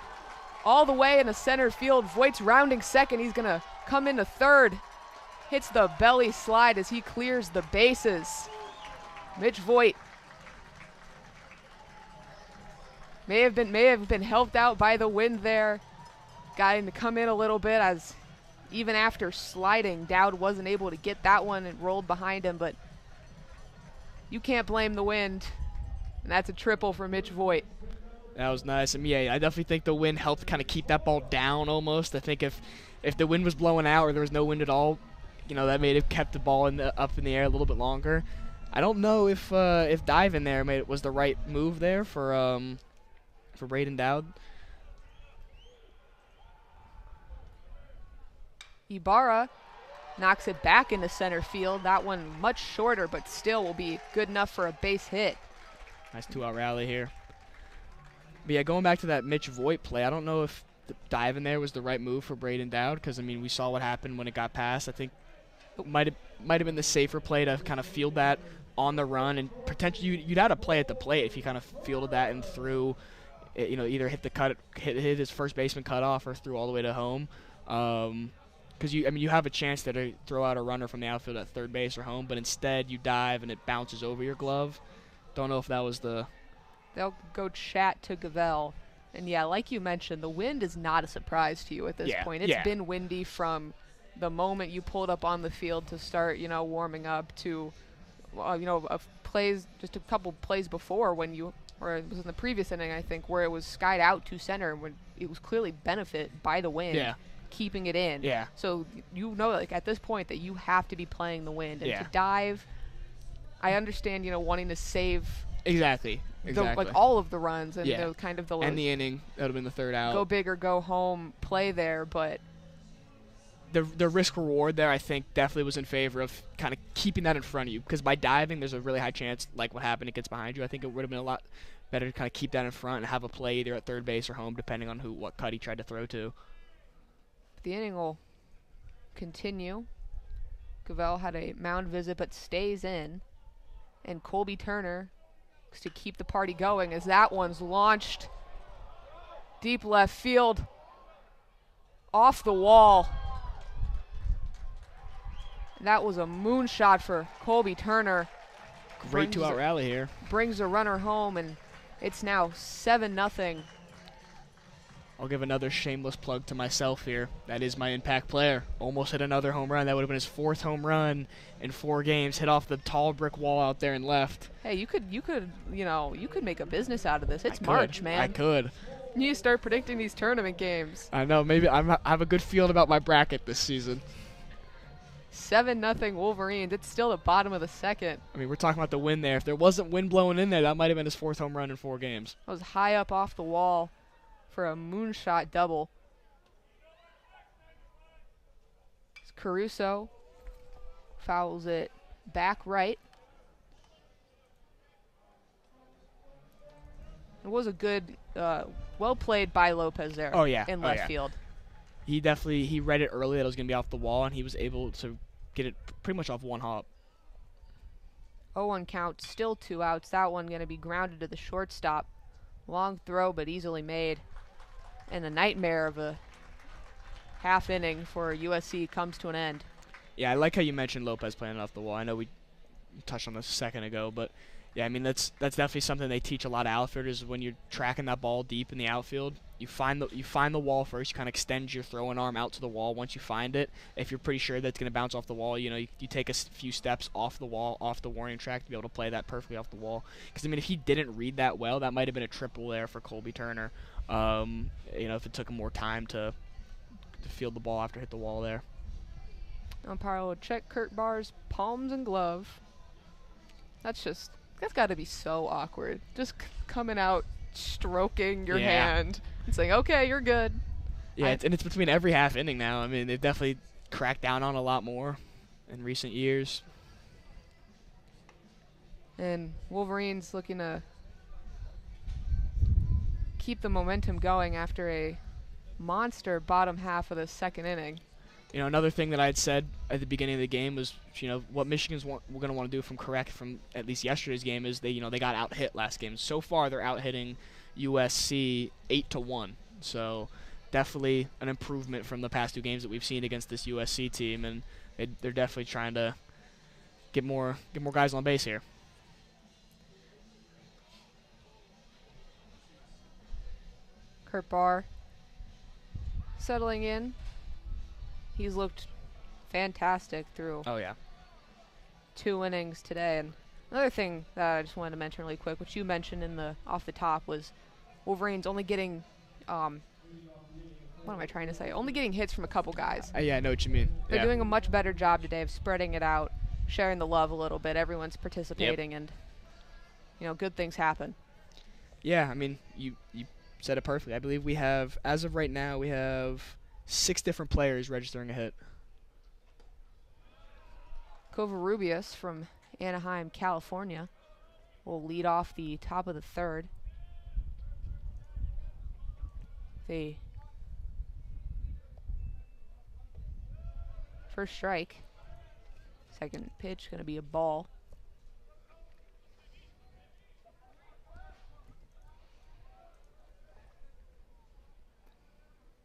all the way into center field. Voigt's rounding second. He's going to come into third. Hits the belly slide as he clears the bases. Mitch Voigt may have been helped out by the wind there. Got him to come in a little bit, as even after sliding, Dowd wasn't able to get that one and rolled behind him, but you can't blame the wind. And that's a triple for Mitch Voigt. That was nice. And yeah, I definitely think the wind helped kind of keep that ball down almost. I think if the wind was blowing out or there was no wind at all, that may have kept the ball up in the air a little bit longer. I don't know if diving there was the right move there for Braden Dowd. Ibarra knocks it back into center field. That one much shorter, but still will be good enough for a base hit. Nice 2-out rally here. But yeah, going back to that Mitch Voigt play, I don't know if the dive in there was the right move for Braden Dowd, because we saw what happened when it got past. I think it might have been the safer play to kind of field that on the run, and potentially you'd have to play at the plate if you kind of fielded that and threw, either hit his first baseman cutoff or threw all the way to home. Because you have a chance there to throw out a runner from the outfield at third base or home, but instead you dive and it bounces over your glove. Don't know if that was the. They'll go chat to Govell. And yeah, like you mentioned, the wind is not a surprise to you at this point. It's been windy from the moment you pulled up on the field to start, warming up to, just a couple plays before or it was in the previous inning, I think, where it was skied out to center when it was clearly benefit by the wind, keeping it in. Yeah. So at this point that you have to be playing the wind. And to dive, I understand, wanting to save Exactly. all of the runs and and the inning. That would have been the third out. Go big or go home play there, but the risk reward there, I think, definitely was in favor of kind of keeping that in front of you, because by diving there's a really high chance, like what happened, it gets behind you. I think it would have been a lot better to kind of keep that in front and have a play either at third base or home, depending on what cut he tried to throw to. The inning will continue. Govell had a mound visit but stays in, and Colby Turner to keep the party going as that one's launched deep left field, off the wall. That was a moonshot for Colby Turner. Great 2-out rally here. Brings a runner home, and it's now 7-0. I'll give another shameless plug to myself here. That is my impact player. Almost hit another home run. That would have been his 4th home run in 4 games. Hit off the tall brick wall out there and left. Hey, you could make a business out of this. It's March, man. I could. You need to start predicting these tournament games. I know. Maybe I have a good feeling about my bracket this season. 7-0 Wolverines. It's still the bottom of the second. We're talking about the wind there. If there wasn't wind blowing in there, that might have been his 4th home run in 4 games. That was high up off the wall for a moonshot double. Caruso fouls it back right. It was a good, well played by Lopez there. In left field. He read it early that it was going to be off the wall, and he was able to get it pretty much off one hop. 0-1 count, still 2 outs. That one going to be grounded to the shortstop. Long throw, but easily made. And the nightmare of a half inning for USC comes to an end. Yeah, I like how you mentioned Lopez playing it off the wall. I know we touched on this a second ago, but yeah, that's definitely something they teach a lot of outfielders. When you're tracking that ball deep in the outfield, You find the wall first. You kind of extend your throwing arm out to the wall. Once you find it, if you're pretty sure that's going to bounce off the wall, you take a few steps off the wall, off the warning track to be able to play that perfectly off the wall. Because, I mean, if he didn't read that well, that might have been a triple there for Colby Turner. If it took him more time to field the ball after it hit the wall there. Umpire will check Kurt Barr's palms and glove. That's got to be so awkward. Just coming out, stroking your hand and saying, okay, you're good. Yeah, it's between every half inning now. I mean, they've definitely cracked down on a lot more in recent years. And Wolverines looking to keep the momentum going after a monster bottom half of the second inning. Another thing that I had said at the beginning of the game was, what Michigan's we're going to want to do from at least yesterday's game is they got out hit last game. So far, they're out hitting USC 8-1. So definitely an improvement from the past two games that we've seen against this USC team, and they're definitely trying to get more guys on base here. Kurt Barr settling in. He's looked fantastic through 2 innings today. And another thing that I just wanted to mention really quick, which you mentioned off the top, was Wolverines only getting what am I trying to say? Only getting hits from a couple guys. Yeah, I know what you mean. They're doing a much better job today of spreading it out, sharing the love a little bit. Everyone's participating, and good things happen. Yeah, I mean, you said it perfectly. I believe we have, as of right now, 6 different players registering a hit. Covarrubias from Anaheim, California, will lead off the top of the third. The first strike. Second pitch going to be a ball.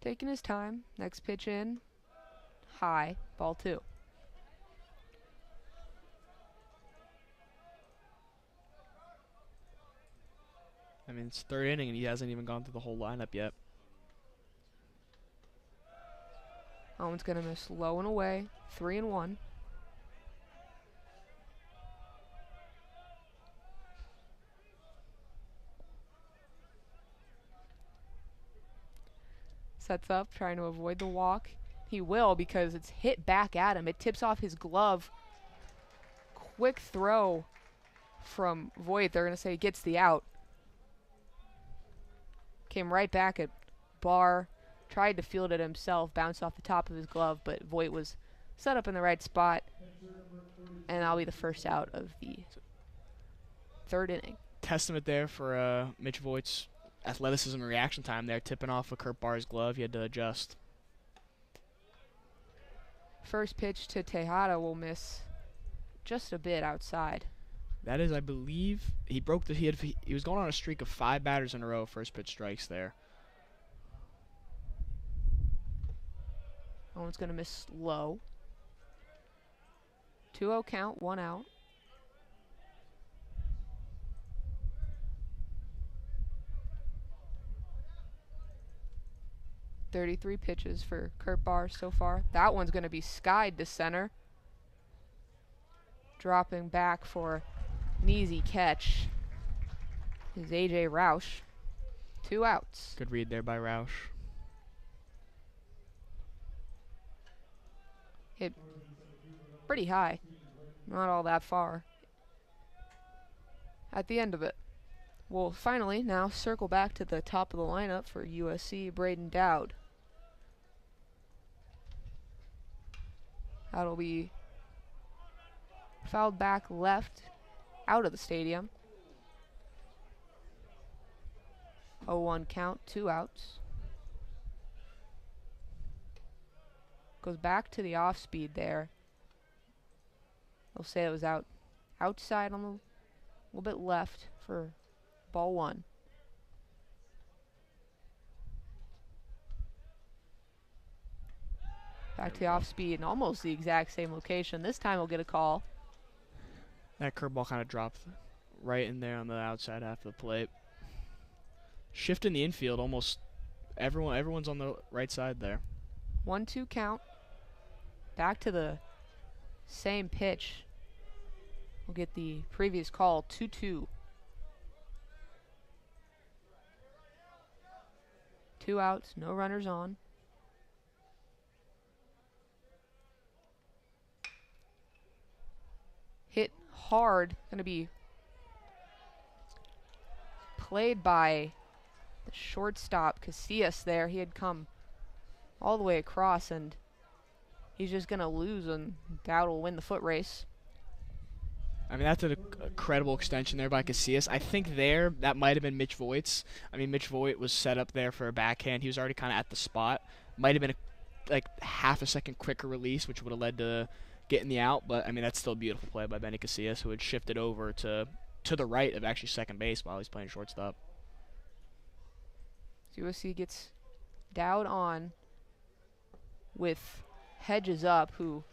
Taking his time. Next pitch in. High. Ball 2. I mean, it's third inning, and he hasn't even gone through the whole lineup yet. Owen's going to miss low and away. 3-1. Sets up, trying to avoid the walk. He will, because it's hit back at him. It tips off his glove. Quick throw from Voigt. They're going to say gets the out. Came right back at Barr. Tried to field it himself. Bounced off the top of his glove, but Voigt was set up in the right spot. And that'll be the first out of the third inning. Testament there for Mitch Voigt's athleticism and reaction time there, tipping off of Kurt Barr's glove. He had to adjust. First pitch to Tejada will miss just a bit outside. That is, I believe, he broke the. He was going on a streak of 5 batters in a row. First pitch strikes there. Owen's going to miss low. 2-0 count, 1 out. .33 pitches for Kurt Barr so far. That one's going to be skied to center. Dropping back for an easy catch is A.J. Roush. 2 outs. Good read there by Roush. Hit pretty high. Not all that far. At the end of it. We'll finally now circle back to the top of the lineup for USC, Braden Dowd. That'll be fouled back left out of the stadium. 0-1 count, 2 outs. Goes back to the off speed there. They'll say it was outside on the little bit left for ball 1. Back to the off speed and almost the exact same location. This time we'll get a call. That curveball kind of dropped right in there on the outside half of the plate. Shift in the infield almost Everyone's on the right side there. 1-2 count. Back to the same pitch. We'll get the previous call, 2-2. 2 outs, no runners on. Hit hard, gonna be played by the shortstop, Casillas there. He had come all the way across, and he's just gonna lose, and Dowd will win the foot race. I mean, that's a credible extension there by Casillas. I think that might have been Mitch Voigt's. I mean, Mitch Voigt was set up there for a backhand. He was already kind of at the spot. Might have been like half a second quicker release, which would have led to getting the out. But, I mean, that's still a beautiful play by Benny Casillas, who had shifted over to the right of actually second base while he's playing shortstop. So USC gets Dowd on with Hedges up, who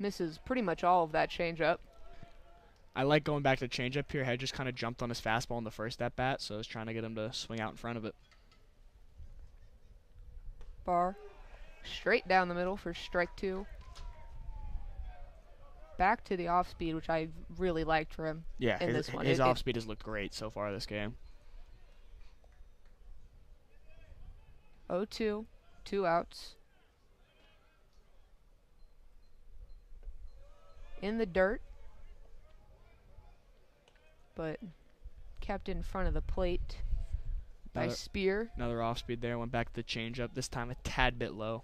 misses pretty much all of that changeup. I like going back to changeup here. Hedges kind of jumped on his fastball in the first at bat, so I was trying to get him to swing out in front of it. Barr straight down the middle for strike 2. Back to the off speed, which I really liked for him. Yeah, in this one. His off speed has looked great so far this game. 0-2, 2 outs. In the dirt, but kept in front of the plate by Spear. Another off speed there. Went back to the changeup. This time a tad bit low.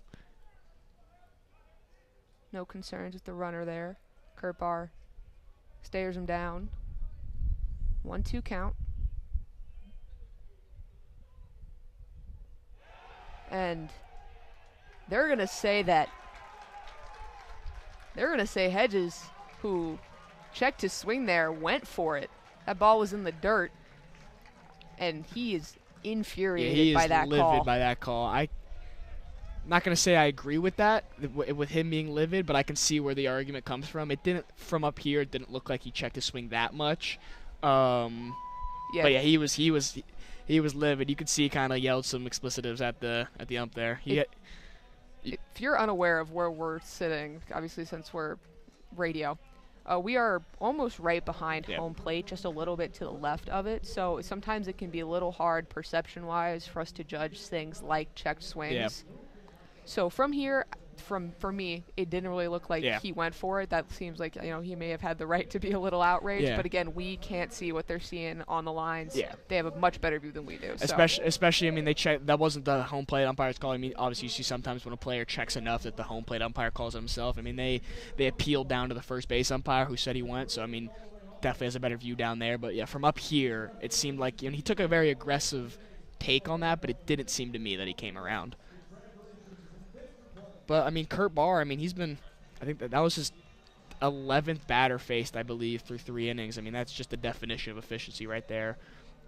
No concerns with the runner there. Kurt Barr stares him down. 1-2 count. And they're going to say Hedges, who checked his swing there, went for it. That ball was in the dirt, and he is infuriated by that call. He is livid by that call. I'm not going to say I agree with that, with him being livid, but I can see where the argument comes from. It didn't, from up here, it didn't look like he checked his swing that much. But yeah, he was livid. You could see he kind of yelled some explicitives at the ump there. If you're unaware of where we're sitting, obviously since we're radio, we are almost right behind home plate, just a little bit to the left of it. So sometimes it can be a little hard perception-wise for us to judge things like checked swings. Yeah. So from here, for me, it didn't really look like he went for it. That seems like, he may have had the right to be a little outraged. Yeah. But again, we can't see what they're seeing on the lines. Yeah. They have a much better view than we do. Especially, I mean, they check. That wasn't the home plate umpire's call. I mean, obviously, you see sometimes when a player checks enough that the home plate umpire calls it himself. I mean, they appealed down to the first base umpire who said he went. So, I mean, definitely has a better view down there. But, yeah, from up here, it seemed like he took a very aggressive take on that, but it didn't seem to me that he came around. But, I mean, Kurt Barr, I mean, I think that was his 11th batter faced, I believe, through 3 innings. I mean, that's just the definition of efficiency right there.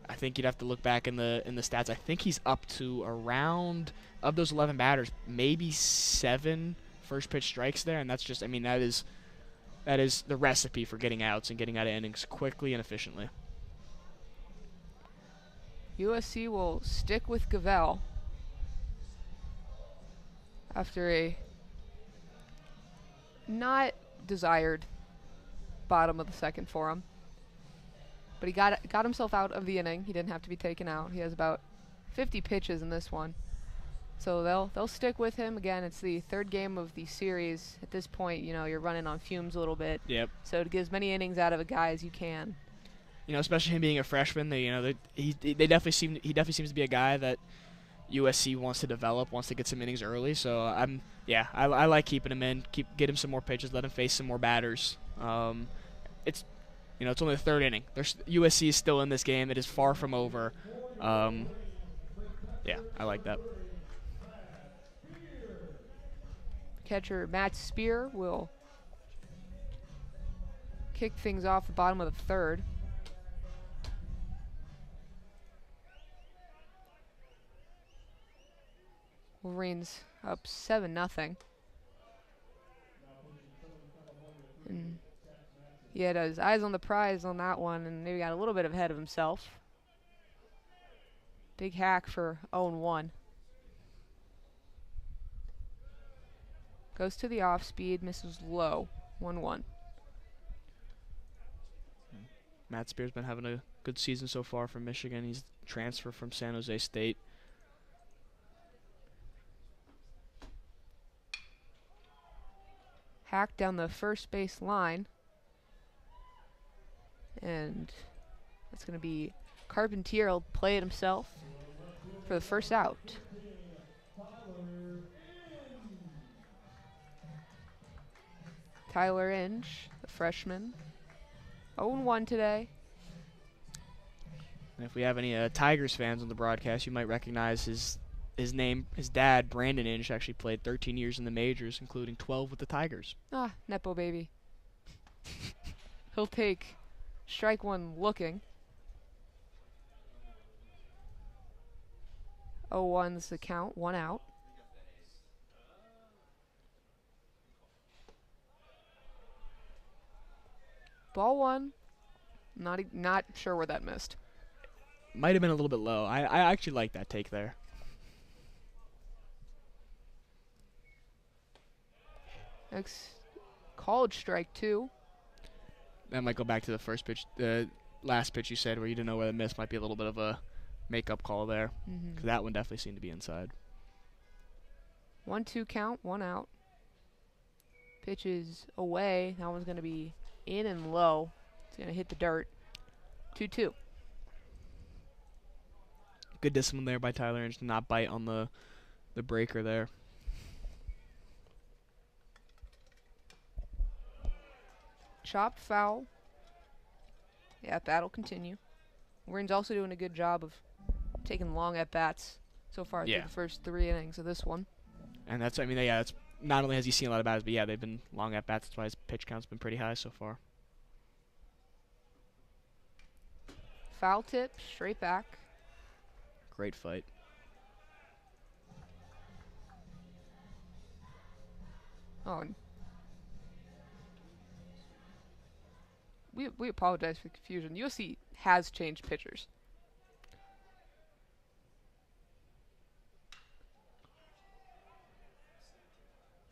I think you'd have to look back in the stats. I think he's up to around, of those 11 batters, maybe 7 first pitch strikes there, and that's just, I mean, that is the recipe for getting outs and getting out of innings quickly and efficiently. USC will stick with Gavel after a not desired bottom of the second for him. But he got himself out of the inning. He didn't have to be taken out. He has about 50 pitches in this one. So they'll stick with him. Again, it's the 3rd game of the series. At this point, you're running on fumes a little bit. Yep. So to get as many innings out of a guy as you can. Especially him being a freshman, he definitely seems to be a guy that USC wants to develop, wants to get some innings early. So I like keeping him in, get him some more pitches, let him face some more batters. It's only the 3rd inning. USC is still in this game. It is far from over. I like that. Catcher Matt Spear will kick things off the bottom of the 3rd. Wolverines up 7-0. And he had his eyes on the prize on that one, and maybe got a little bit ahead of himself. Big hack for 0-1. Goes to the off speed, misses low. 1-1. Matt Spear's been having a good season so far for Michigan. He's transferred from San Jose State. Hack down the first base line. And that's going to be Carpentier will play it himself for the first out. Tyler Inge, the freshman. 0-1 today. And if we have any Tigers fans on the broadcast, you might recognize his name. His dad, Brandon Inge, actually played 13 years in the majors, including 12 with the Tigers. Ah, Nepo baby. He'll take strike one looking. 0-1's the count, 1 out. Ball 1. Not sure where that missed. Might have been a little bit low. I actually like that take there. Next, called strike 2. That might go back to the first pitch, the last pitch you said where you didn't know where the miss might be a little bit of a make-up call there. Because that one definitely seemed to be inside. 1-2 count, 1 out. Pitch is away. That one's going to be in and low. It's going to hit the dirt. 2-2. Good discipline there by Tyler Inge to not bite on the breaker there. Chopped foul. Yeah, that'll continue. Wolverines also doing a good job of taking long at-bats so far through the first 3 innings of this one. And that's, I mean, yeah, that's not only has he seen a lot of bats, but yeah, they've been long at-bats. That's why his pitch count's been pretty high so far. Foul tip, straight back. Great fight. Oh, and we apologize for the confusion. USC has changed pitchers.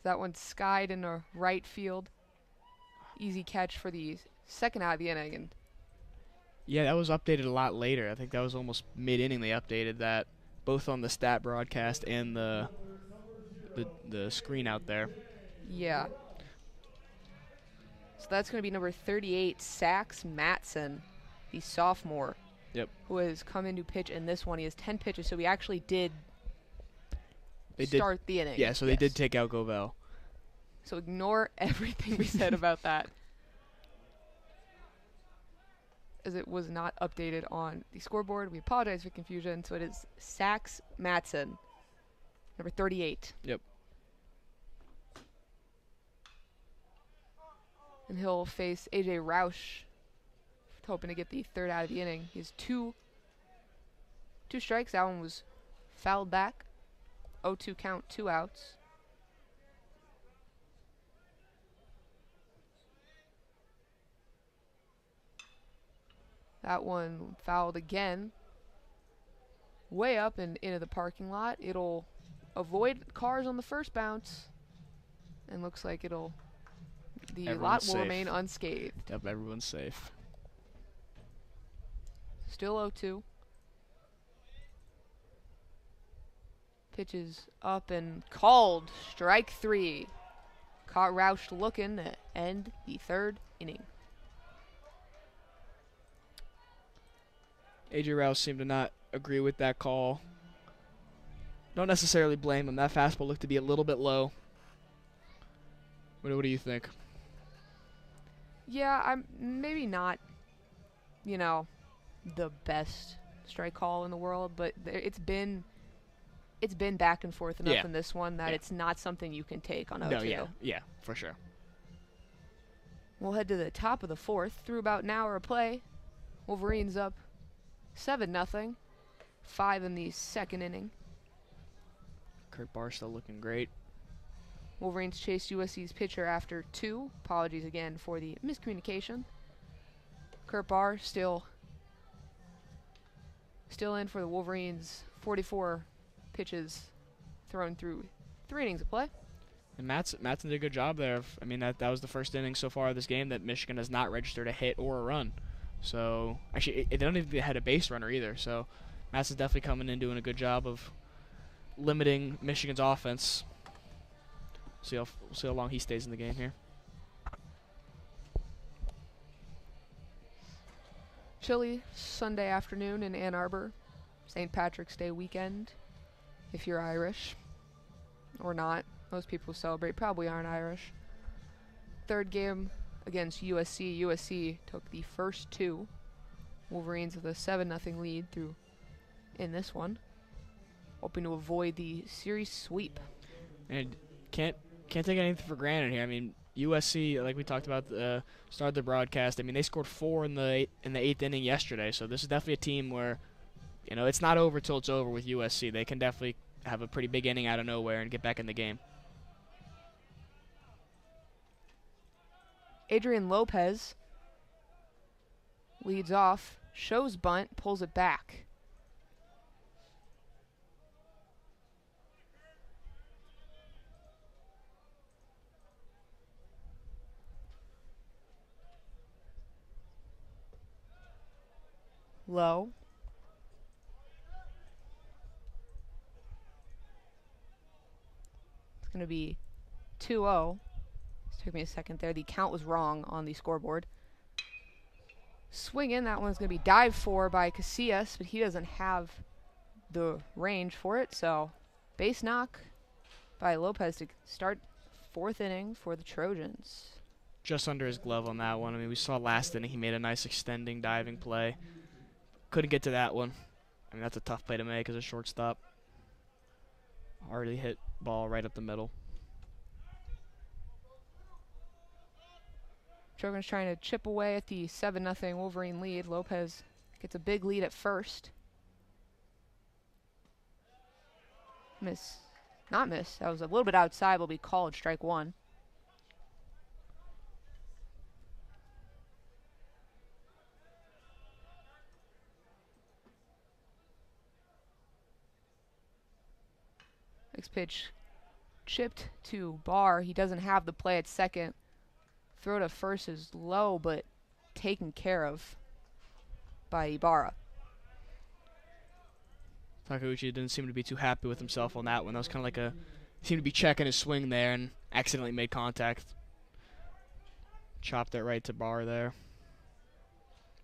That one skied in the right field. Easy catch for the second out of the inning. And yeah, that was updated a lot later. I think that was almost mid-inning they updated that, both on the stat broadcast and the screen out there. Yeah. So that's going to be number 38, Sax Matson, the sophomore. Yep. Who has come in to pitch in this one. He has 10 pitches, so he actually did They start the inning. Yeah, so they did take out Govell. So ignore everything we said about that, as it was not updated on the scoreboard. We apologize for confusion. So it is Sax Matson, number 38. Yep. And he'll face A.J. Roush, hoping to get the third out of the inning. He has two strikes. That one was fouled back. 0-2 count, 2 outs. That one fouled again. Way up and into the parking lot. It'll avoid cars on the first bounce. And looks like the Everyone's lot will safe. remain unscathed. Yep, everyone's safe. Still 0-2. Pitches up and called. Strike 3. Caught Roush looking to end the third inning. A.J. Rouse seemed to not agree with that call. Don't necessarily blame him. That fastball looked to be a little bit low. What do you think? Yeah, I'm maybe not, the best strike call in the world, but it's been back and forth enough in this one that it's not something you can take on 0-2. No, yeah, for sure. We'll head to the top of the fourth. Through about an hour of play, Wolverines up 7-0. 5 in the second inning. Kurt Barr still looking great. Wolverines chased USC's pitcher after 2. Apologies again for the miscommunication. Kurt Barr still Still in for the Wolverines, 44 pitches thrown through 3 innings of play. And Matson did a good job there. I mean, that was the first inning so far of this game that Michigan has not registered a hit or a run. So, actually, they don't even had a base runner either. So, Matson's definitely coming in doing a good job of limiting Michigan's offense. See how long he stays in the game here. Chilly Sunday afternoon in Ann Arbor, St. Patrick's Day weekend, if you're Irish or not. Most people who celebrate probably aren't Irish. Third game against USC. USC took the first 2. Wolverines with a 7-0 lead through in this one, hoping to avoid the series sweep. And can't take anything for granted here. I mean, USC, like we talked about the start of the broadcast, I mean, they scored 4 in the 8th inning yesterday. So this is definitely a team where, you know, it's not over till it's over with USC. They can definitely have a pretty big inning out of nowhere and get back in the game. Adrian Lopez leads off, shows bunt, pulls it back. Low. It's going to be 2-0. Took me a second there. The count was wrong on the scoreboard. Swing in. That one's going to be dived for by Casillas, but he doesn't have the range for it. So base knock by Lopez to start 4th inning for the Trojans. Just under his glove on that one. I mean, we saw last inning he made a nice extending diving play. Couldn't get to that one. I mean, that's a tough play to make as a shortstop. Hardly hit ball right up the middle. Trojans trying to chip away at the 7-0 Wolverine lead. Lopez gets a big lead at first. Miss. Not miss. That was a little bit outside. Will be called strike 1. Next pitch chipped to Barr. He doesn't have the play at second. Throw to first is low, but taken care of by Ibarra. Takeuchi didn't seem to be too happy with himself on that one. That was kind of like he seemed to be checking his swing there and accidentally made contact. Chopped it right to Barr there.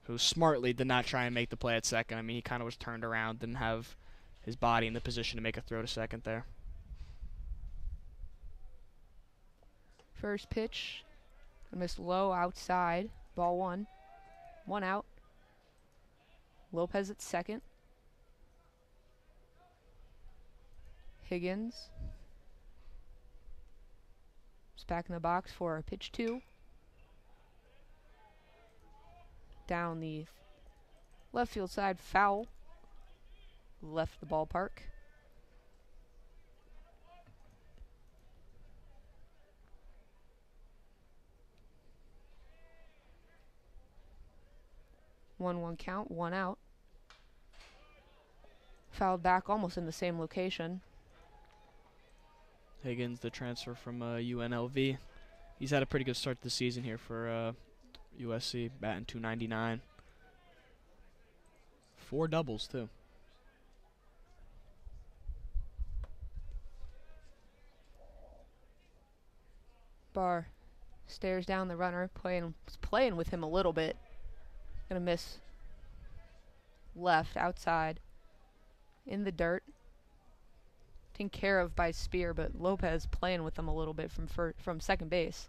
Who smartly did not try and make the play at second. I mean, he kind of was turned around, didn't have his body in the position to make a throw to second there. First pitch. Missed low outside. Ball 1. 1 out. Lopez at second. Higgins is back in the box for pitch 2. Down the left field side, foul. Left the ballpark. One count, 1 out. Fouled back almost in the same location. Higgins, the transfer from UNLV. He's had a pretty good start to the season here for USC, batting .299. 4 doubles, too. Barr stares down the runner, playing with him a little bit. Gonna miss left, outside, in the dirt. Taken care of by Spear, but Lopez playing with them a little bit from second base.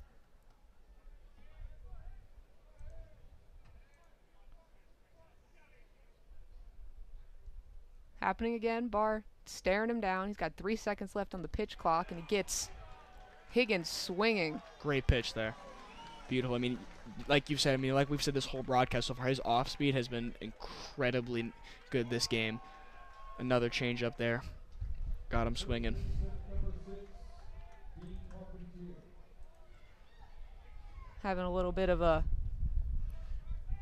Happening again. Barr staring him down. He's got 3 seconds left on the pitch clock, and he gets Higgins swinging. Great pitch there. Beautiful. I mean, like you've said, like we've said this whole broadcast so far, his off speed has been incredibly good this game. Another change up there. Got him swinging. Having a little bit of a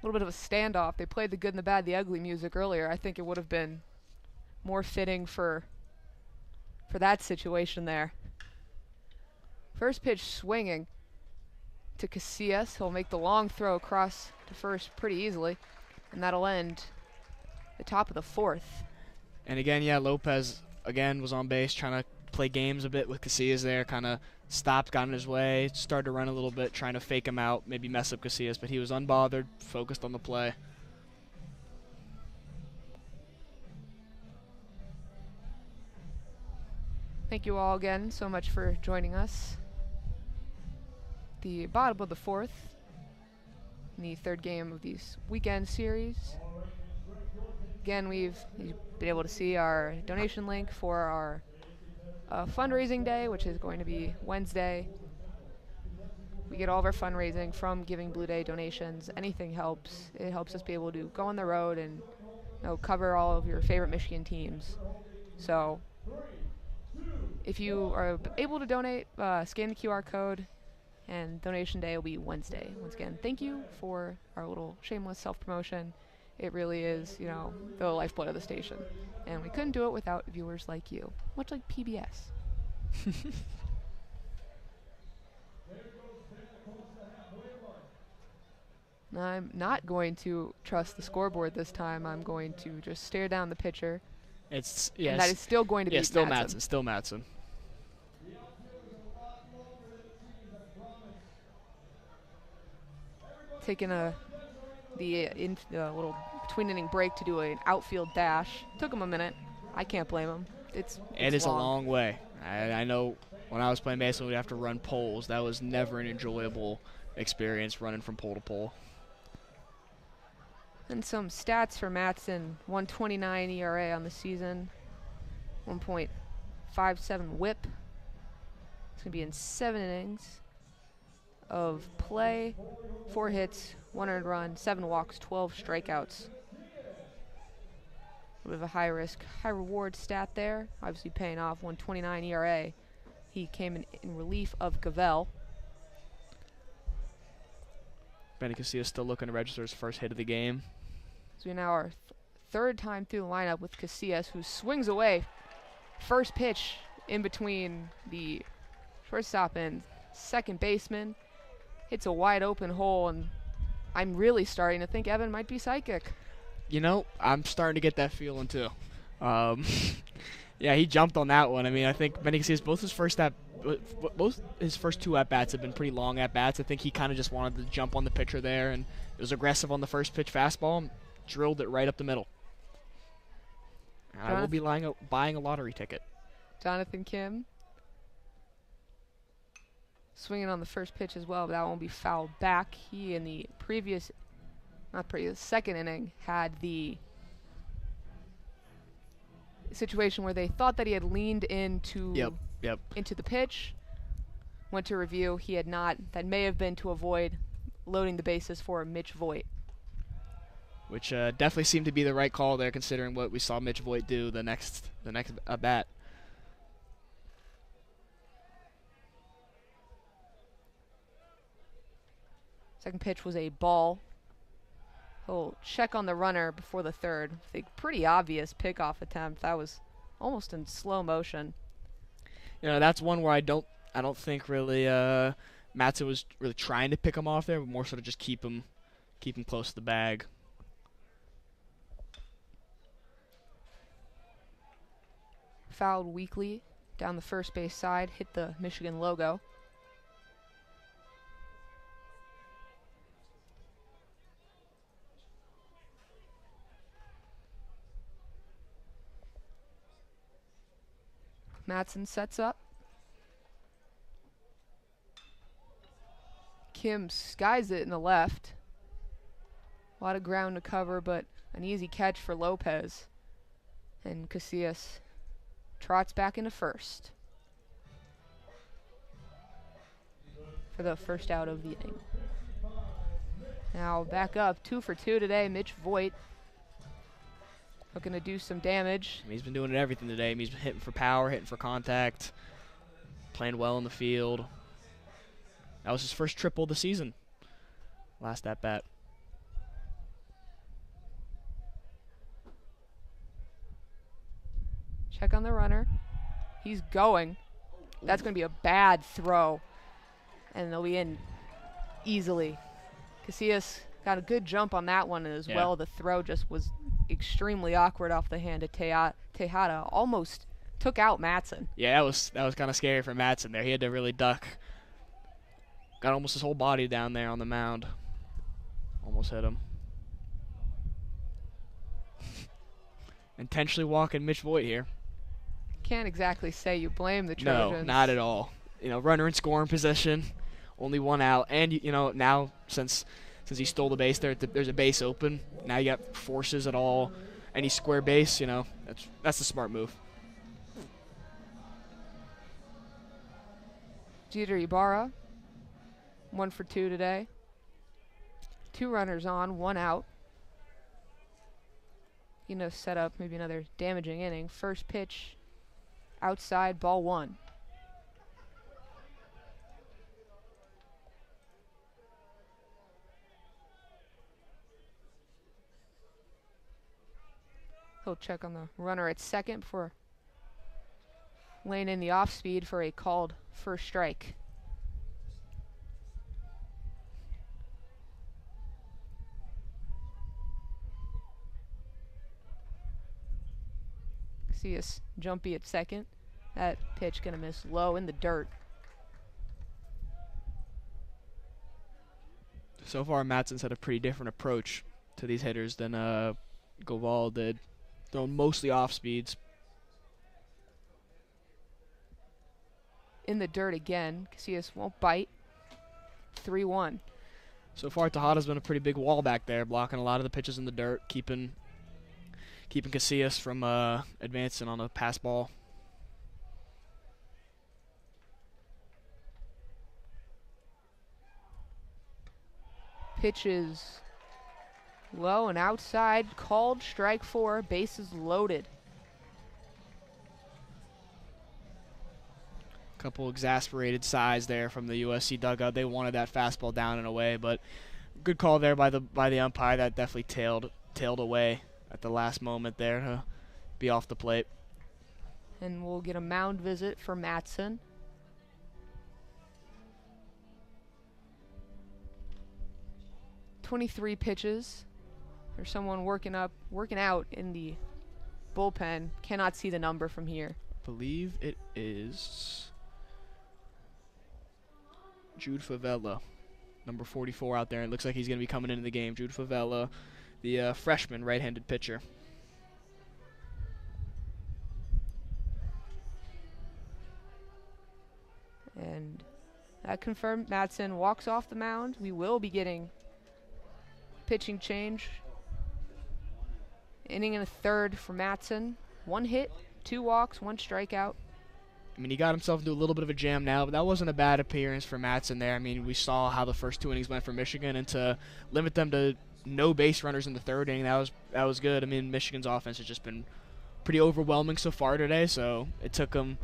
little bit of a standoff. They played the good and the bad, the ugly music earlier. I think it would have been more fitting for that situation there. First pitch swinging to Casillas. He'll make the long throw across to first pretty easily, and that'll end the top of the fourth. And again, yeah, Lopez again was on base trying to play games a bit with Casillas there, kind of stopped, got in his way, started to run a little bit, trying to fake him out, maybe mess up Casillas, but he was unbothered, focused on the play. Thank you all again so much for joining us. The bottom of the fourth, in the third game of these weekend series. Again, you've been able to see our donation link for our fundraising day, which is going to be Wednesday. We get all of our fundraising from Giving Blue Day donations. Anything helps. It helps us be able to go on the road and cover all of your favorite Michigan teams. So if you are able to donate, scan the QR code, and donation day will be Wednesday. Once again, thank you for our little shameless self-promotion. It really is, the lifeblood of the station. And we couldn't do it without viewers like you, much like PBS. I'm not going to trust the scoreboard this time. I'm going to just stare down the pitcher. And that is still going to be still Madsen. Still Madsen. Taking the little between inning break to do an outfield dash. Took him a minute. I can't blame him. It's a long way. I know when I was playing baseball, we'd have to run poles. That was never an enjoyable experience, running from pole to pole. And some stats for Madsen: 1.29 ERA on the season, 1.57 WHIP. It's gonna be in 7 innings of play, 4 hits, 1 earned run, 7 walks, 12 strikeouts. A bit of a high risk, high reward stat there. Obviously paying off. 1.29 ERA. He came in relief of Gavel. Benny Casillas still looking to register his first hit of the game. So we now are third time through the lineup with Casillas, who swings away. First pitch in between the shortstop and second baseman. Hits a wide open hole, and I'm really starting to think Evan might be psychic. I'm starting to get that feeling too. Yeah, he jumped on that one. I mean, I think Benny Casillas, both his first 2 at-bats have been pretty long at-bats. I think he kind of just wanted to jump on the pitcher there, and it was aggressive on the first pitch fastball and drilled it right up the middle. And I will be buying a lottery ticket. Jonathan Kim swinging on the first pitch as well, but that won't be fouled back. He in the second inning had the situation where they thought that he had leaned into into the pitch. Went to review. He had not. That may have been to avoid loading the bases for Mitch Voigt. Which definitely seemed to be the right call there, considering what we saw Mitch Voigt do the next at-bat. Second pitch was a ball. He'll check on the runner before the third. I think pretty obvious pickoff attempt. That was almost in slow motion. That's one where I don't think really Madsen was really trying to pick him off there, but more sort of just keep him close to the bag. Fouled weakly down the first base side, hit the Michigan logo. Madsen sets up. Kim skies it in the left. A lot of ground to cover, but an easy catch for Lopez. And Casillas trots back into first for the first out of the inning. Now back up, 2 for 2 today. Mitch Voigt looking to do some damage. He's been doing everything today. He's been hitting for power, hitting for contact, playing well in the field. That was his first triple of the season. Last at bat. Check on the runner. He's going. That's going to be a bad throw. And they'll be in easily. Casillas got a good jump on that one as well. The throw just was extremely awkward off the hand of Tejada. Almost took out Matson. Yeah, that was kind of scary for Matson there. He had to really duck. Got almost his whole body down there on the mound. Almost hit him. Intentionally walking Mitch Voigt here. Can't exactly say you blame the Trojans. No, not at all. Runner in scoring position, only one out, and now since he stole the base there's a base open. Now you got forces at all, any square base. That's a smart move. Jeter Ibarra, 1 for 2 today. 2 runners on, 1 out. Set up maybe another damaging inning. First pitch, outside, ball 1. He'll check on the runner at second before laying in the off speed for a called first strike. See us jumpy at second. That pitch gonna miss low in the dirt. So far, Matson's had a pretty different approach to these hitters than Goval did. Throwing mostly off speeds. In the dirt again. Casillas won't bite. 3-1. So far, Tejada's been a pretty big wall back there, blocking a lot of the pitches in the dirt, keeping Casillas from advancing on a pass ball. Pitches low and outside, called strike 4, bases loaded. Couple exasperated sighs there from the USC dugout. They wanted that fastball down and away, but good call there by the umpire. That definitely tailed away at the last moment there to be off the plate. And we'll get a mound visit for Matson. .23 pitches. There's someone working out in the bullpen. Cannot see the number from here. I believe it is Jude Favela, number 44 out there. It looks like he's going to be coming into the game. Jude Favela, the freshman right-handed pitcher. And that confirmed Matson walks off the mound. We will be getting pitching change. Inning and a third for Matson. 1 hit, 2 walks, 1 strikeout. I mean, he got himself into a little bit of a jam now, but that wasn't a bad appearance for Matson there. I mean, we saw how the first 2 innings went for Michigan, and to limit them to no base runners in the 3rd inning, that was good. I mean, Michigan's offense has just been pretty overwhelming so far today, so it took them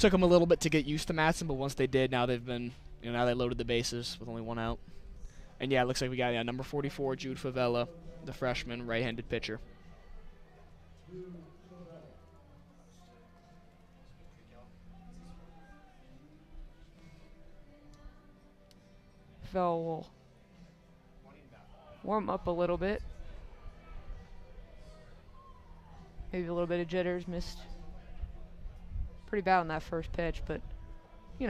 a little bit to get used to Matson, but once they did, now they've been, now they loaded the bases with only 1 out. And yeah, it looks like we got number 44, Jude Favela, the freshman right-handed pitcher. Favela will warm up a little bit. Maybe a little bit of jitters, missed pretty bad on that first pitch, but bit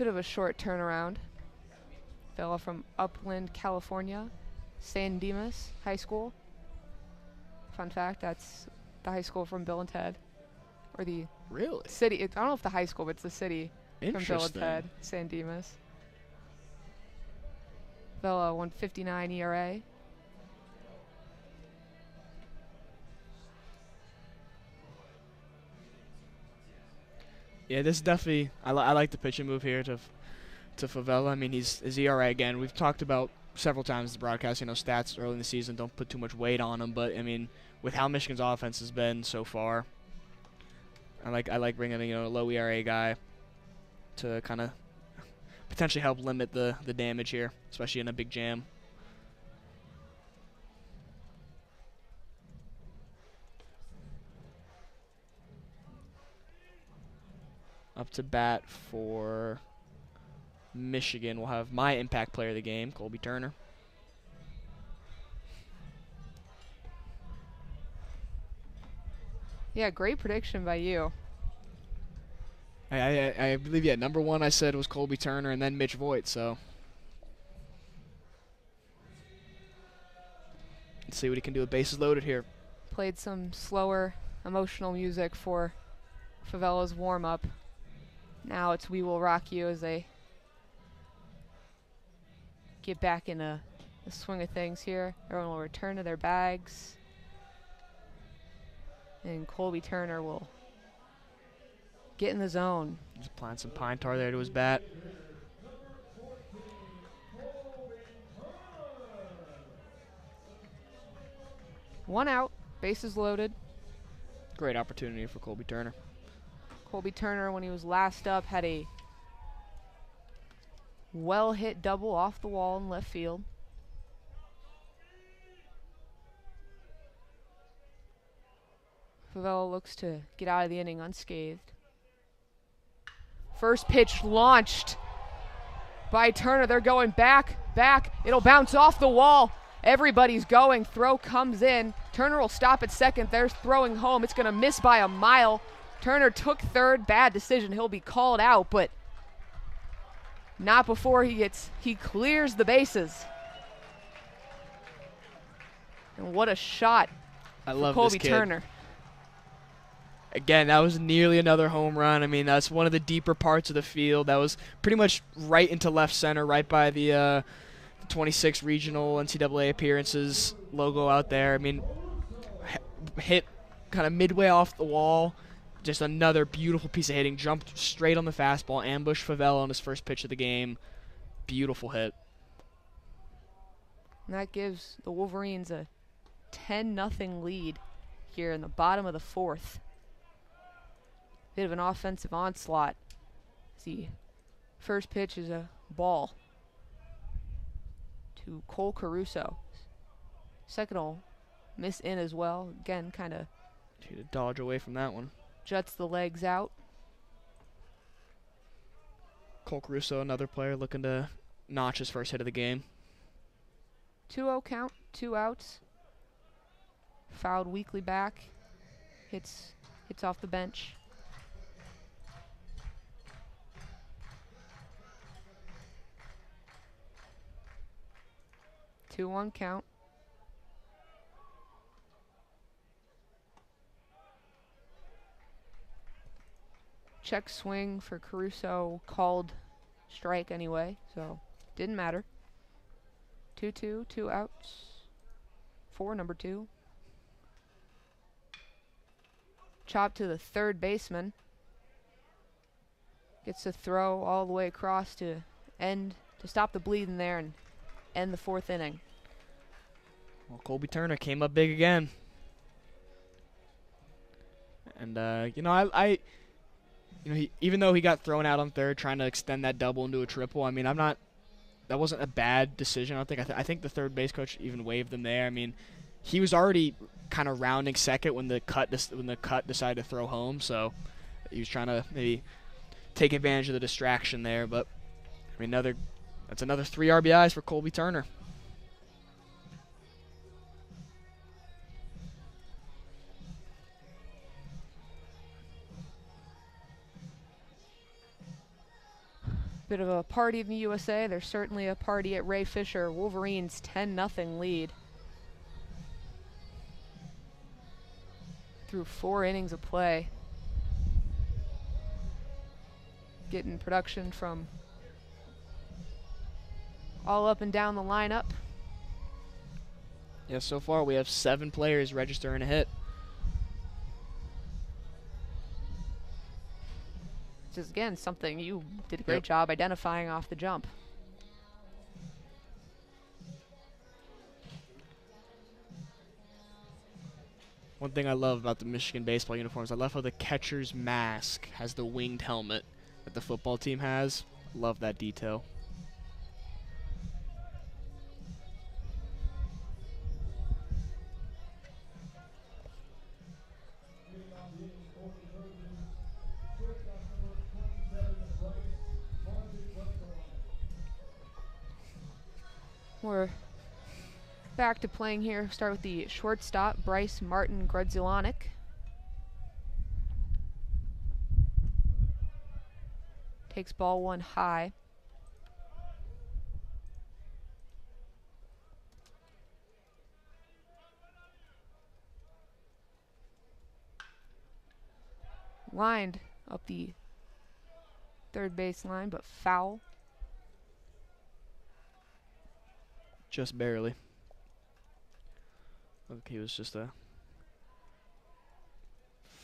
of a short turnaround. Fella from Upland, California, San Dimas High School. Fun fact, that's the high school from Bill and Ted. Or the Really? city. I don't know if the high school, but it's the city from Bill and Interesting. Ted, San Dimas. Fella, 1.59 ERA. Yeah, this is definitely. I like the pitching move here to Favela. I mean, his ERA again. We've talked about several times in the broadcast. Stats early in the season don't put too much weight on them, but I mean, with how Michigan's offense has been so far, I like bringing a low ERA guy to kind of potentially help limit the damage here, especially in a big jam. Up to bat for Michigan, we'll have my impact player of the game, Colby Turner. Yeah, great prediction by you. I believe, yeah, number one I said was Colby Turner and then Mitch Voigt, so. Let's see what he can do with bases loaded here. Played some slower, emotional music for Favella's warm-up. Now it's We Will Rock You as they get back in the swing of things here. Everyone will return to their bags. And Colby Turner will get in the zone. Just applying some pine tar there to his bat. One out, bases loaded. Great opportunity for Colby Turner. Colby Turner, when he was last up, had a well-hit double off the wall in left field. Favela looks to get out of the inning unscathed. First pitch launched by Turner. They're going back. It'll bounce off the wall. Everybody's going. Throw comes in. Turner will stop at second. They're throwing home. It's going to miss by a mile. Turner took third. Bad decision. He'll be called out, but not before he clears the bases. And what a shot I for love Colby this kid. Turner. Again, that was nearly another home run. I mean, that's one of the deeper parts of the field. That was pretty much right into left center, right by the 26 regional NCAA appearances logo out there. I mean, hit kind of midway off the wall. Just another beautiful piece of hitting. Jumped straight on the fastball. Ambushed Favela on his first pitch of the game. Beautiful hit. And that gives the Wolverines a 10-0 lead here in the bottom of the fourth. Bit of an offensive onslaught. The first pitch is a ball to Cole Caruso. Second will miss in as well. Again, kind of To dodge away from that one. juts the legs out. Cole Caruso, another player looking to notch his first hit of the game. 2-0 count, 2 outs. Fouled weakly back. Hits off the bench. Two one count. Check swing for Caruso, called strike anyway, so didn't matter. 2-2, 2 outs. For number 2. Chop to the third baseman. Gets to throw all the way across to stop the bleeding there and end the fourth inning. Well, Colby Turner came up big again. And, even though he got thrown out on third trying to extend that double into a triple, I mean, that wasn't a bad decision, I don't think. I think the third base coach even waved him there. I mean, he was already kind of rounding second when the cut decided to throw home, so he was trying to maybe take advantage of the distraction there. But, I mean, that's another 3 RBIs for Colby Turner. Bit of a party in the USA. There's certainly a party at Ray Fisher. Wolverines 10-0 lead. Through 4 innings of play. Getting production from all up and down the lineup. Yeah, so far we have 7 players registering a hit. Which is, again, something you did a great job identifying off the jump. One thing I love about the Michigan baseball uniforms, I love how the catcher's mask has the winged helmet that the football team has. Love that detail. We're back to playing here. Start with the shortstop, Bryce Martin Grudzielanek. Takes ball one high. Lined up the third base line, but foul. Just barely. Look, he was just a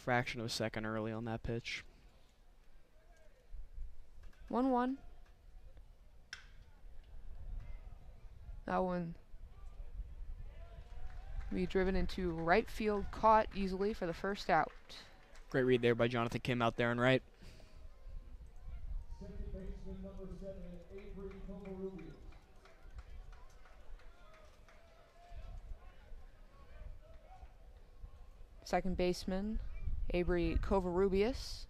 fraction of a second early on that pitch. 1-1. That one will be driven into right field, caught easily for the first out. Great read there by Jonathan Kim out there and right. Second baseman number 7, Avery Covarrubias. Second baseman, Avery Covarrubias.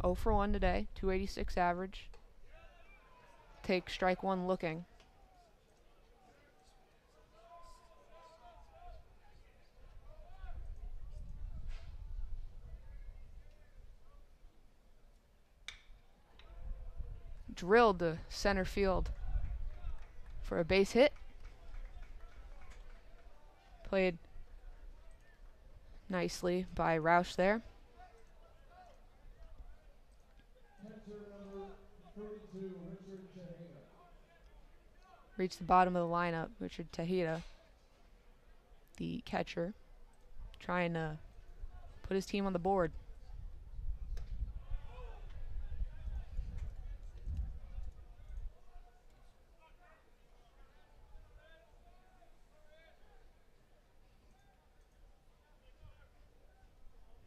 0 for 1 today, 286 average. Take strike one looking. Drilled to center field for a base hit. Played nicely by Roush there. Catcher number 32, Richard Chaheda. Reached the bottom of the lineup, Richard Tahita, the catcher, trying to put his team on the board.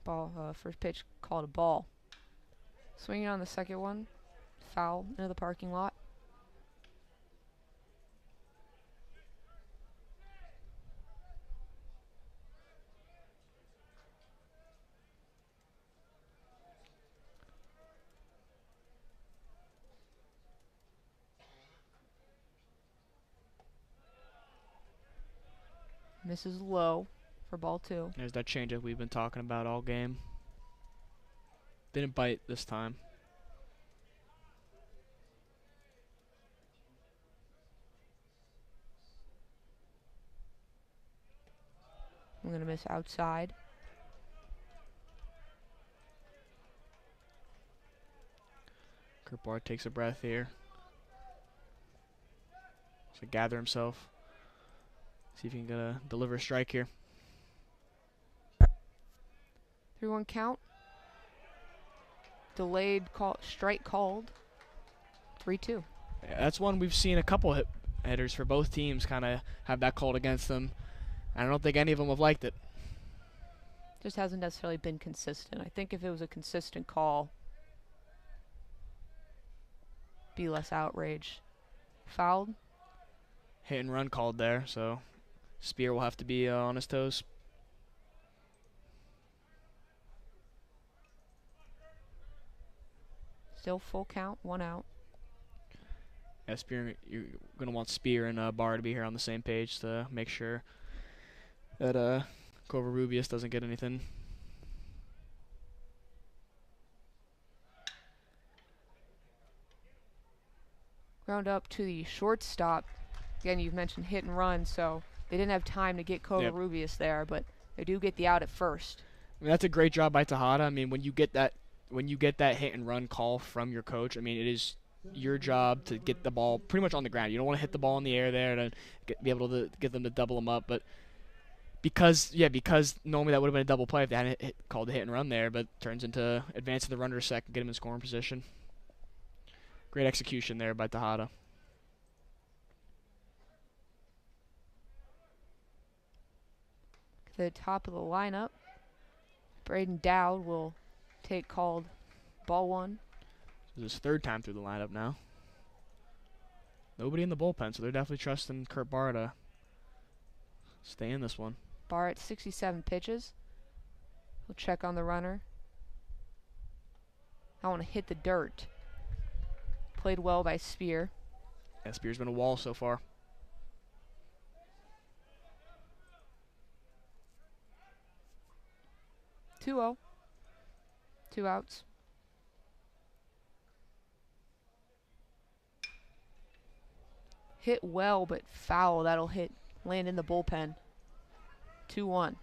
Ball, first pitch called a ball. Swinging on the second one, foul into the parking lot. Misses low for ball two. There's that changeup we've been talking about all game. Didn't bite this time. I'm going to miss outside. Kurt Bart takes a breath here. So gather himself. See if he can deliver a strike here. 3-1 count. Delayed call, strike called. 3-2. Yeah, that's one we've seen a couple hitters for both teams kind of have that called against them. I don't think any of them have liked it. Just hasn't necessarily been consistent. I think if it was a consistent call, be less outrage. Fouled. Hit and run called there, so Spear will have to be on his toes. Still full count, 1 out. Yeah, Spear, you're going to want Spear and Barr to be here on the same page to make sure that Covarrubias doesn't get anything. Ground up to the shortstop. Again, you've mentioned hit and run, so they didn't have time to get Covarrubias there, but they do get the out at first. I mean, that's a great job by Tejada. I mean, when you get that hit and run call from your coach, I mean, it is your job to get the ball pretty much on the ground. You don't want to hit the ball in the air there to be able to get them to double them up, but because normally that would have been a double play if they hadn't called the hit and run there, but turns into advance to the runner to second, get him in scoring position. Great execution there by Tejada. The top of the lineup, Braden Dowd will take called ball one. This is his third time through the lineup now. Nobody in the bullpen, so they're definitely trusting Kurt Barr to stay in this one. Barr at 67 pitches. He'll check on the runner. I want to hit the dirt. Played well by Spear. Spear's been a wall so far. 2-0. 2 outs. Hit well, but foul. That'll land in the bullpen. 2-1.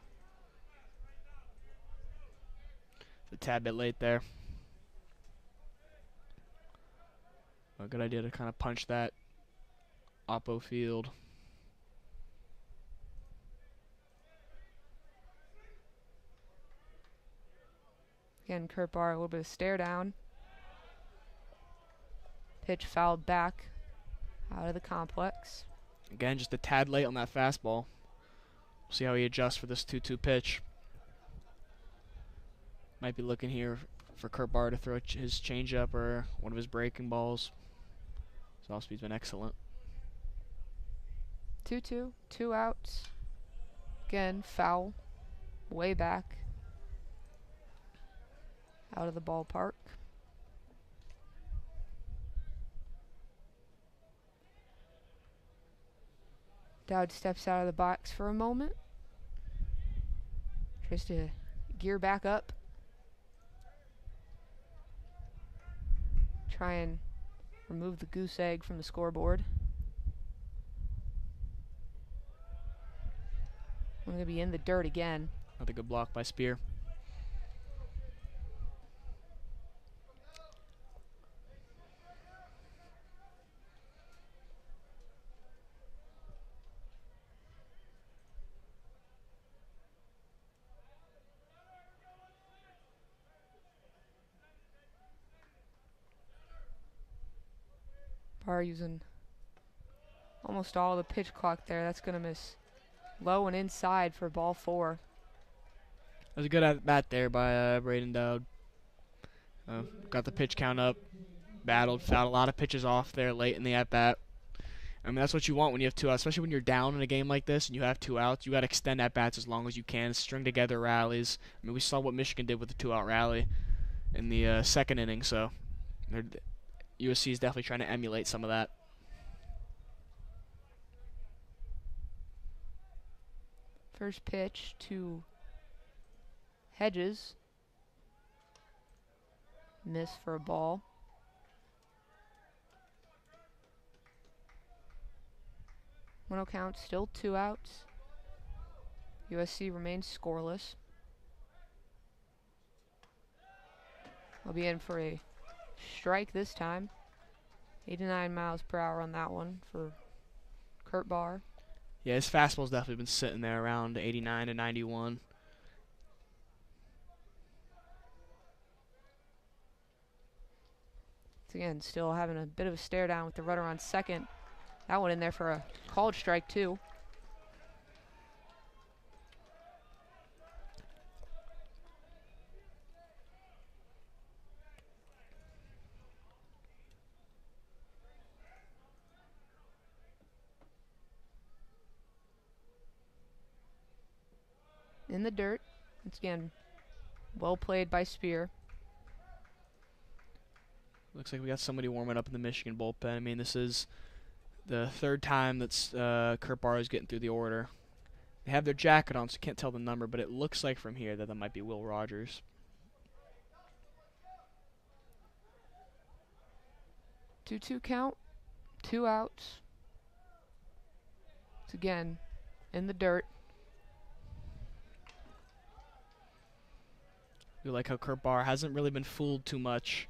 A tad bit late there. A good idea to kind of punch that oppo field. Again, Kurt Barr, a little bit of stare down. Pitch fouled back out of the complex. Again, just a tad late on that fastball. We'll see how he adjusts for this 2-2 pitch. Might be looking here for Kurt Barr to throw his changeup or one of his breaking balls. His off speed's been excellent. 2-2, 2 outs. Again, foul, way back out of the ballpark. Dowd steps out of the box for a moment. Tries to gear back up. Try and remove the goose egg from the scoreboard. We're going to be in the dirt again. Another good block by Spear. Barr using almost all the pitch clock there. That's going to miss low and inside for ball 4. That was a good at bat there by Braden Dowd. Got the pitch count up, battled, fouled a lot of pitches off there late in the at bat. I mean, that's what you want when you have 2 outs, especially when you're down in a game like this and you have 2 outs. You got to extend at bats as long as you can, string together rallies. I mean, we saw what Michigan did with the 2-out rally in the second inning, so USC is definitely trying to emulate some of that. First pitch to Hedges. Miss for a ball. One count, still 2 outs. USC remains scoreless. I'll be in for a strike this time. 89 miles per hour on that one for Kurt Barr. Yeah, his fastball's definitely been sitting there around 89 to 91. Again, still having a bit of a stare down with the runner on second. That one in there for a called strike too. In the dirt. Once again, well played by Spear. Looks like we got somebody warming up in the Michigan bullpen. I mean, this is the 3rd time that's Kurt Barr is getting through the order. They have their jacket on, so you can't tell the number, but it looks like from here that might be Will Rogers. 2-2 count, 2 outs. It's again in the dirt. We like how Kurt Barr hasn't really been fooled too much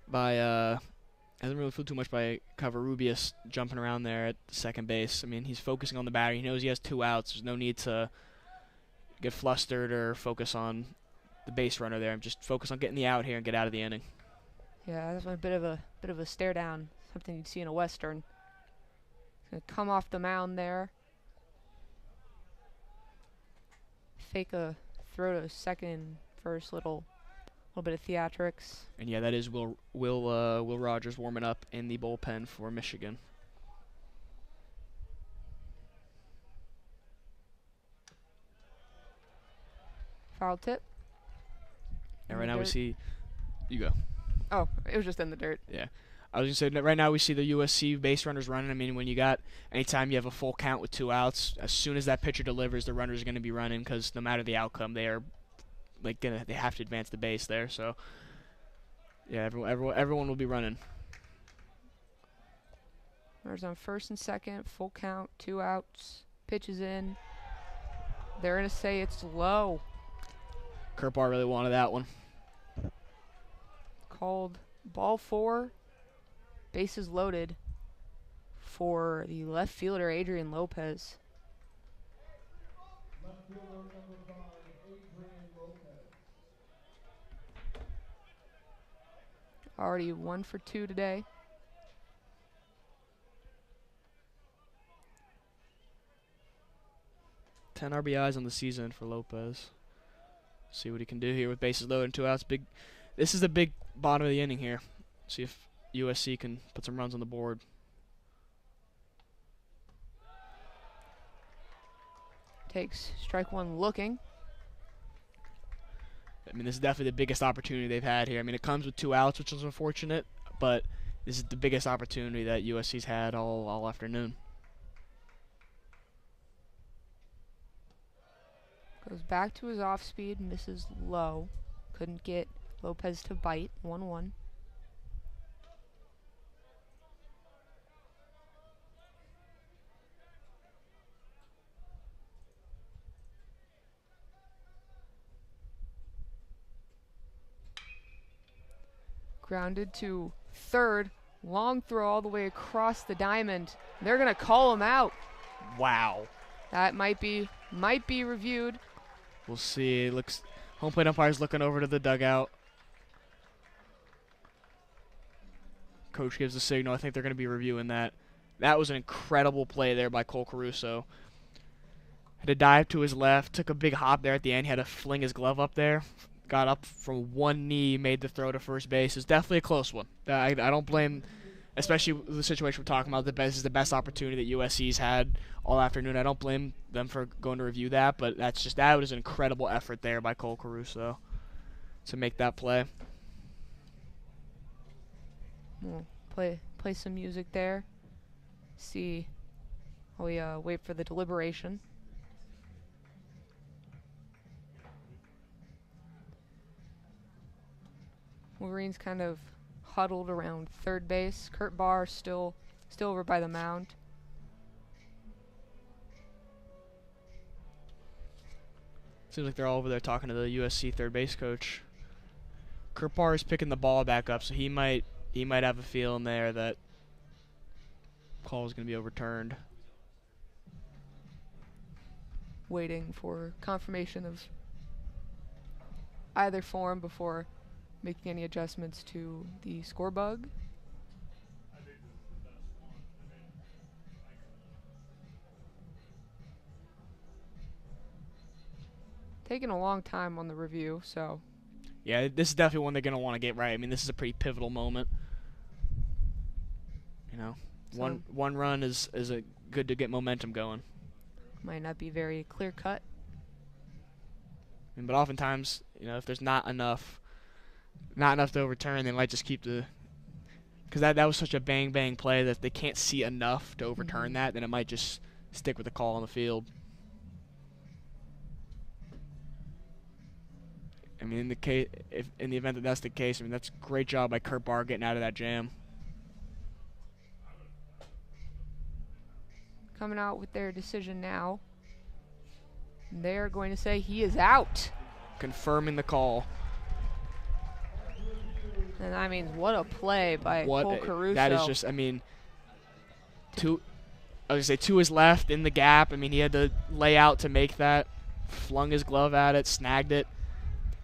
by Covarrubias jumping around there at second base. I mean, he's focusing on the batter. He knows he has 2 outs. There's no need to get flustered or focus on the base runner there. Just focus on getting the out here and get out of the inning. Yeah, that's a bit of a stare down. Something you'd see in a Western. Gonna come off the mound there. Fake a throw to second, first, little bit of theatrics. And yeah, that is Will Rogers warming up in the bullpen for Michigan. Foul tip. And right now we see, you go. Oh, it was just in the dirt. Yeah. I was going to say, that right now we see the USC base runners running. I mean, anytime you have a full count with 2 outs, as soon as that pitcher delivers, the runners are going to be running because no matter the outcome, they have to advance the base there. So, yeah, everyone will be running. Runners on first and second, full count, 2 outs, pitches in. They're going to say it's low. Kurt Barr really wanted that one. Called ball 4, bases loaded for the left fielder, Adrian Lopez. Left fielder number 5, Adrian Lopez. Already 1 for 2 today. Ten RBIs on the season for Lopez. See what he can do here with bases loaded and 2 outs. This is the big bottom of the inning here. See if USC can put some runs on the board. Takes strike 1 looking. I mean, this is definitely the biggest opportunity they've had here. I mean, it comes with 2 outs, which is unfortunate, but this is the biggest opportunity that USC's had all afternoon. Goes back to his off speed, misses low. Couldn't get Lopez to bite. 1-1. Grounded to third. Long throw all the way across the diamond. They're going to call him out. Wow. That might be reviewed. We'll see. It looks, home plate umpire's looking over to the dugout. Coach gives the signal. I think they're going to be reviewing that. That was an incredible play there by Cole Caruso. Had to dive to his left, took a big hop there at the end. He had to fling his glove up there. Got up from one knee, made the throw to first base. It's definitely a close one. I don't blame, especially the situation we're talking about. This is the best opportunity that USC's had all afternoon. I don't blame them for going to review that, but that was an incredible effort there by Cole Caruso to make that play. We'll play some music there. See while we wait for the deliberation. Wolverines kind of huddled around third base. Kurt Barr still over by the mound. Seems like they're all over there talking to the USC third base coach. Kurt Barr is picking the ball back up, so he might have a feeling there that call is going to be overturned. Waiting for confirmation of either form before making any adjustments to the score bug. Taking a long time on the review, so. Yeah, this is definitely one they're going to want to get right. I mean, this is a pretty pivotal moment. You know, So one run is good to get momentum going. might not be very clear cut. But oftentimes, you know, if there's not enough to overturn, they might just keep because that was such a bang play that they can't see enough to overturn that, then it might just stick with the call on the field. I mean, in the event that that's the case, I mean, that's a great job by Kurt Barr getting out of that jam. Coming out with their decision now. They're going to say he is out. Confirming the call. And I mean, what a play by Cole Caruso. That is just, I mean, to his left in the gap. I mean, he had to lay out to make that. Flung his glove at it, snagged it.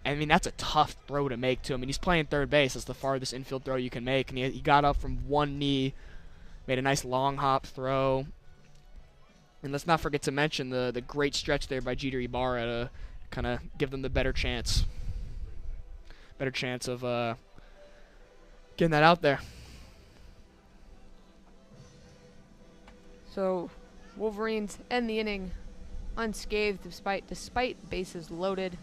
I mean, that's a tough throw to make, too. I mean, he's playing third base. That's the farthest infield throw you can make. And he got up from one knee, made a nice long hop throw. And let's not forget to mention the great stretch there by Jeter Ibarra to kind of give them the better chance of getting that out there. So Wolverines end the inning unscathed despite bases loaded.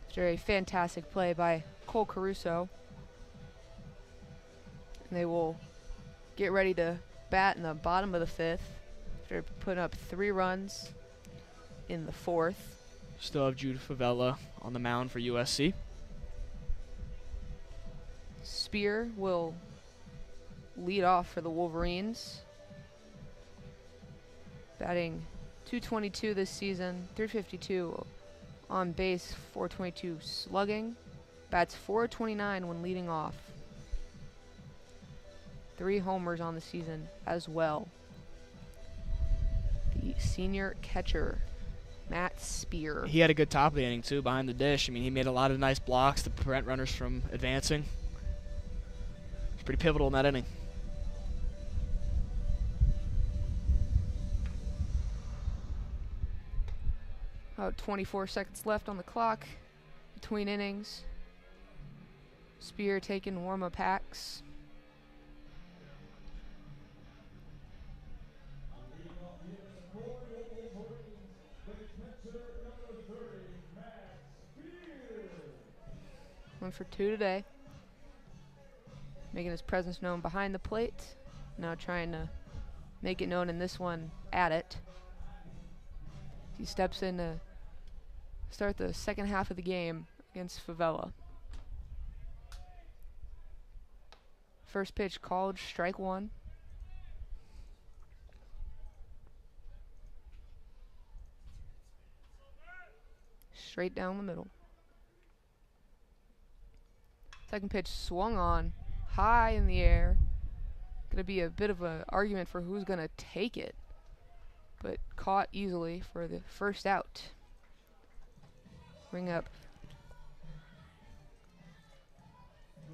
After a fantastic play by Cole Caruso. They will get ready to bat in the bottom of the fifth after putting up 3 runs in the fourth. Still have Jude Favela on the mound for USC. Spear will lead off for the Wolverines. Batting .222 this season, .352 on base, .422 slugging. Bats .429 when leading off. 3 homers on the season as well. The senior catcher, Matt Spear. He had a good top of the inning, too, behind the dish. I mean, he made a lot of nice blocks to prevent runners from advancing. It's pretty pivotal in that inning. About 24 seconds left on the clock between innings. Spear taking warm-up hacks. Went for 2 today. Making his presence known behind the plate. Now trying to make it known in this one at it. He steps in to start the second half of the game against Favela. First pitch called, strike 1. Straight down the middle. Second pitch swung on, high in the air. Gonna be a bit of an argument for who's gonna take it, but caught easily for the first out. Bring up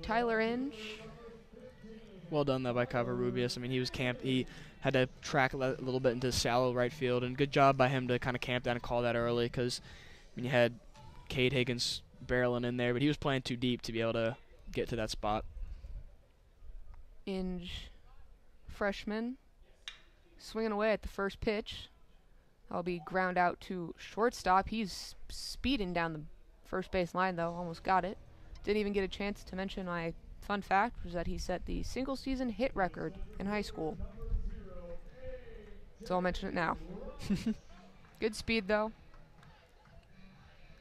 Tyler Inge. Well done, though, by Covarrubias. I mean, he was camped. He had to track a little bit into shallow right field, and good job by him to kind of camp down and call that early because, I mean, you had Cade Higgins barreling in there, but he was playing too deep to be able to get to that spot. Inge, freshman, swinging away at the first pitch. That'll be ground out to shortstop. He's speeding down the first base line, though. Almost got it. Didn't even get a chance to mention my fun fact, was that he set the single-season hit record in high school. So I'll mention it now. Good speed, though.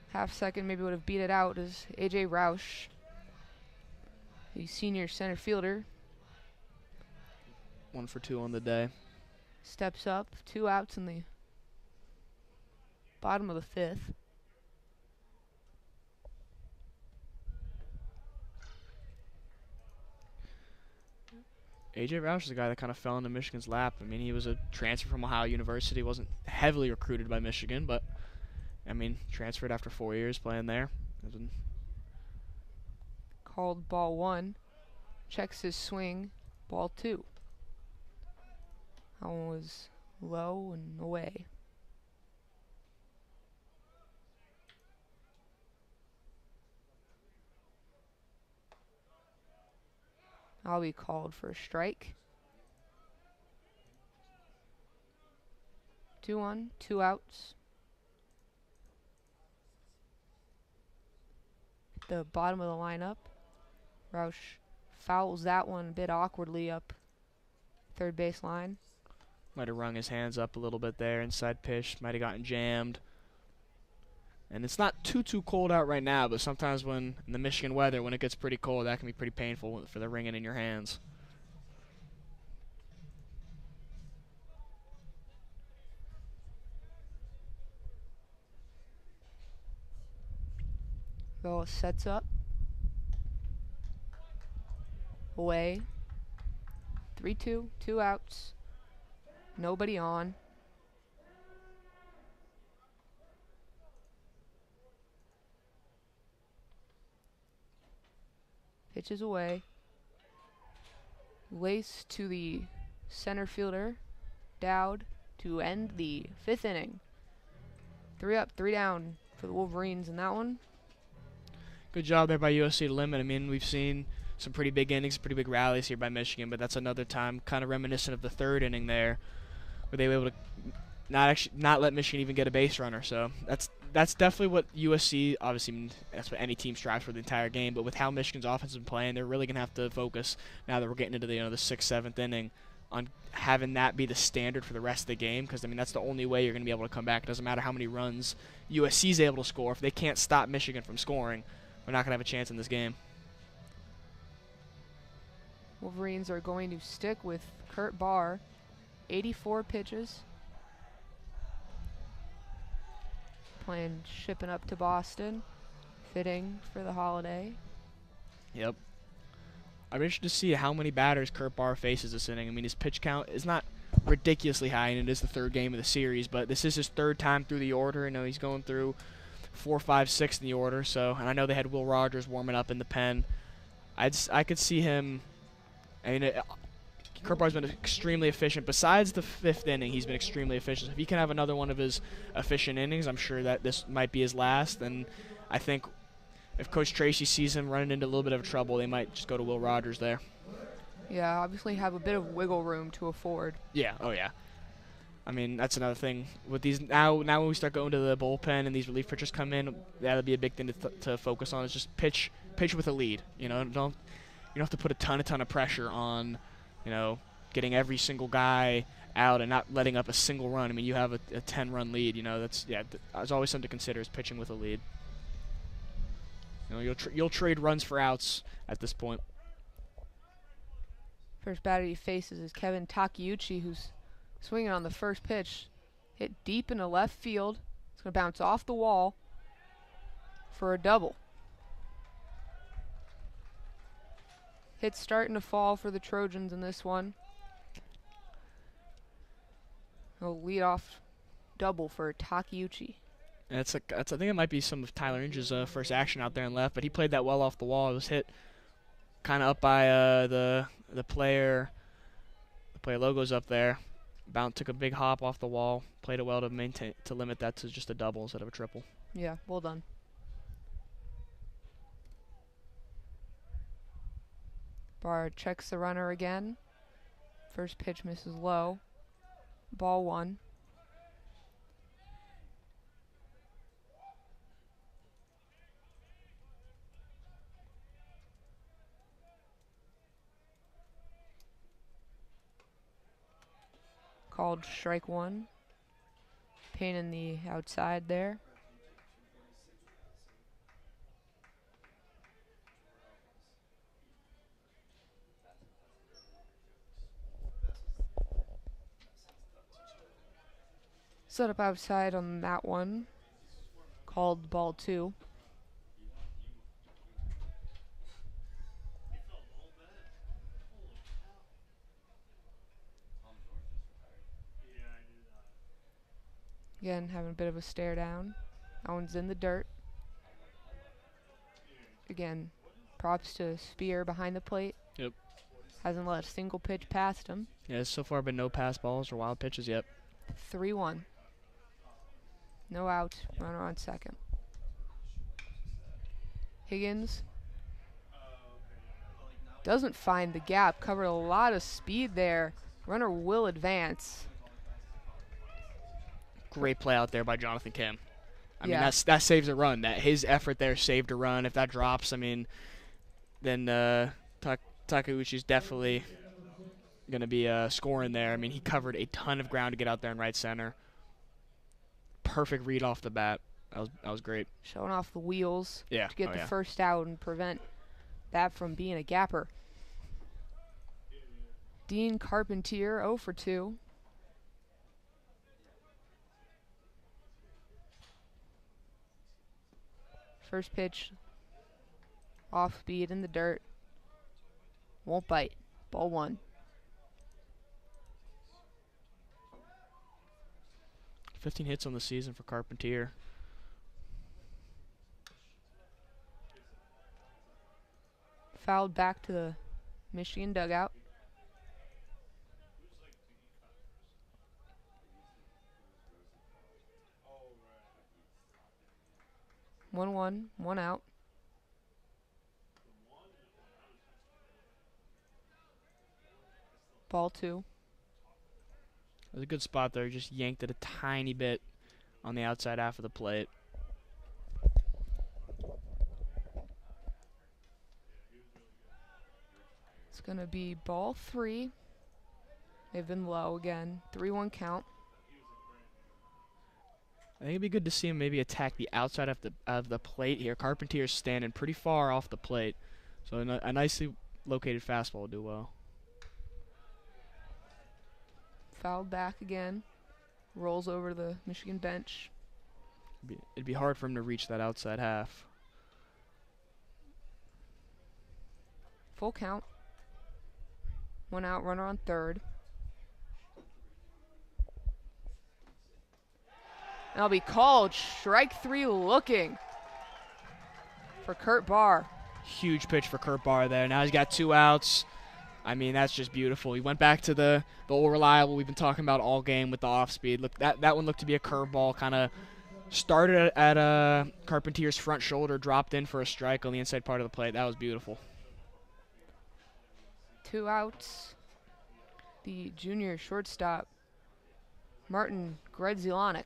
Half second maybe would have beat it out as A.J. Roush, the senior center fielder, 1 for 2 on the day. steps up. 2 outs in the bottom of the fifth. A.J. Roush is a guy that kind of fell into Michigan's lap. I mean, he was a transfer from Ohio University. Wasn't heavily recruited by Michigan, but, I mean, transferred after 4 years playing there. Called ball 1. Checks his swing. Ball 2. That one was low and away. I'll be called for a strike. 2-1, 2 outs. At the bottom of the lineup, Roush fouls that one a bit awkwardly up third base line. Might have rung his hands up a little bit there. Inside pitch might have gotten jammed. And it's not too cold out right now, but sometimes when in the Michigan weather, when it gets pretty cold, that can be pretty painful for the ringing in your hands. Vela sets up. Away. 3-2, 2 outs. Nobody on. Pitches away. Lace to the center fielder, Dowd, to end the 5th inning. 3 up, 3 down for the Wolverines in that one. Good job there by USC to limit. I mean, we've seen some pretty big innings, pretty big rallies here by Michigan, but that's another time kind of reminiscent of the 3rd inning there, where they were able to not let Michigan even get a base runner. So that's definitely what USC, obviously, I mean, that's what any team strives for the entire game. But with how Michigan's offense has been playing, they're really gonna have to focus now that we're getting into the sixth, seventh inning on having that be the standard for the rest of the game. Because I mean, that's the only way you're gonna be able to come back. It doesn't matter how many runs USC's able to score. If they can't stop Michigan from scoring, we're not gonna have a chance in this game. Wolverines are going to stick with Kurt Barr, 84 pitches. Playing shipping up to Boston, fitting for the holiday. Yep. I'm interested to see how many batters Kurt Barr faces this inning. I mean, his pitch count is not ridiculously high, and it is the third game of the series, but this is his third time through the order. I know he's going through 4, 5, 6 in the order, so, and I know they had Will Rogers warming up in the pen. I could see him. I mean, Kurt Barr's been extremely efficient. Besides the fifth inning, he's been extremely efficient. If he can have another one of his efficient innings, I'm sure that this might be his last. And I think if Coach Tracy sees him running into a little bit of trouble, they might just go to Will Rogers there. Yeah, obviously have a bit of wiggle room to afford. Yeah, oh yeah. I mean, that's another thing with these now when we start going to the bullpen and these relief pitchers come in, that'll be a big thing to focus on. Is just pitch with a lead. You know, you don't have to put a ton of pressure on, getting every single guy out and not letting up a single run. I mean, you have a 10-run lead. There's always something to consider is pitching with a lead. You'll trade runs for outs at this point. First batter he faces is Kevin Takeuchi, who's swinging on the first pitch. Hit deep into left field. It's going to bounce off the wall for a double. Hits starting to fall for the Trojans in this one. A leadoff double for Takeuchi. I think it might be some of Tyler Inge's first action out there in left, but he played that well off the wall. It was hit kind of up by the player logos up there. Took a big hop off the wall. Played it well to limit that to just a double instead of a triple. Yeah, well done. Barr checks the runner again. First pitch misses low. Ball 1. Called strike 1. Pain in the outside there. Set up outside on that one. Called ball 2. Again, having a bit of a stare down. That one's in the dirt. Again, props to Spear behind the plate. Yep. Hasn't let a single pitch past him. Yeah, so far been no pass balls or wild pitches yet. 3-1. No out. Runner on second. Higgins doesn't find the gap. Covered a lot of speed there. Runner will advance. Great play out there by Jonathan Kim. I mean, Yeah. that saves a run. That his effort there saved a run. If that drops, I mean, then Takeuchi's definitely going to be scoring there. I mean, he covered a ton of ground to get out there in right center. Perfect read off the bat. That was great. Showing off the wheels Yeah. to get the first out and prevent that from being a gapper. Dean Carpentier 0 for 2. First pitch off speed in the dirt. Won't bite. Ball 1. 15 hits on the season for Carpentier. Fouled back to the Michigan dugout. One, one out. Ball 2. was a good spot there. He just yanked it a tiny bit on the outside half of the plate. It's going to be ball 3. They've been low again. 3-1 count. I think it'd be good to see him maybe attack the outside of the plate here. Carpentier's standing pretty far off the plate, so a nicely located fastball will do well. Fouled back again. Rolls over to the Michigan bench. It'd be hard for him to reach that outside half. Full count. 1 out, runner on third. That'll be called strike 3 looking for Kurt Barr. Huge pitch for Kurt Barr there. Now he's got 2 outs. I mean, that's just beautiful. He went back to the old reliable we've been talking about all game with the off speed. Look, that one looked to be a curveball. Kind of started at Carpentier's front shoulder, dropped in for a strike on the inside part of the plate. That was beautiful. 2 outs. The junior shortstop, Martin Gredzielanek.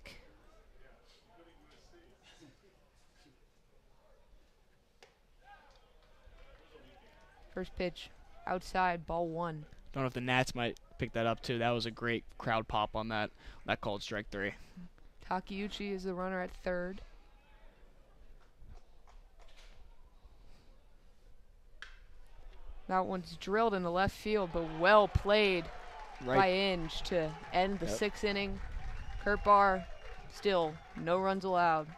First pitch, outside, ball 1. Don't know if the Nats might pick that up too. That was a great crowd pop on that called strike 3. Takeuchi is the runner at third. That one's drilled into left field, but well played by Inge to end the 6th inning. Kurt Barr, still no runs allowed.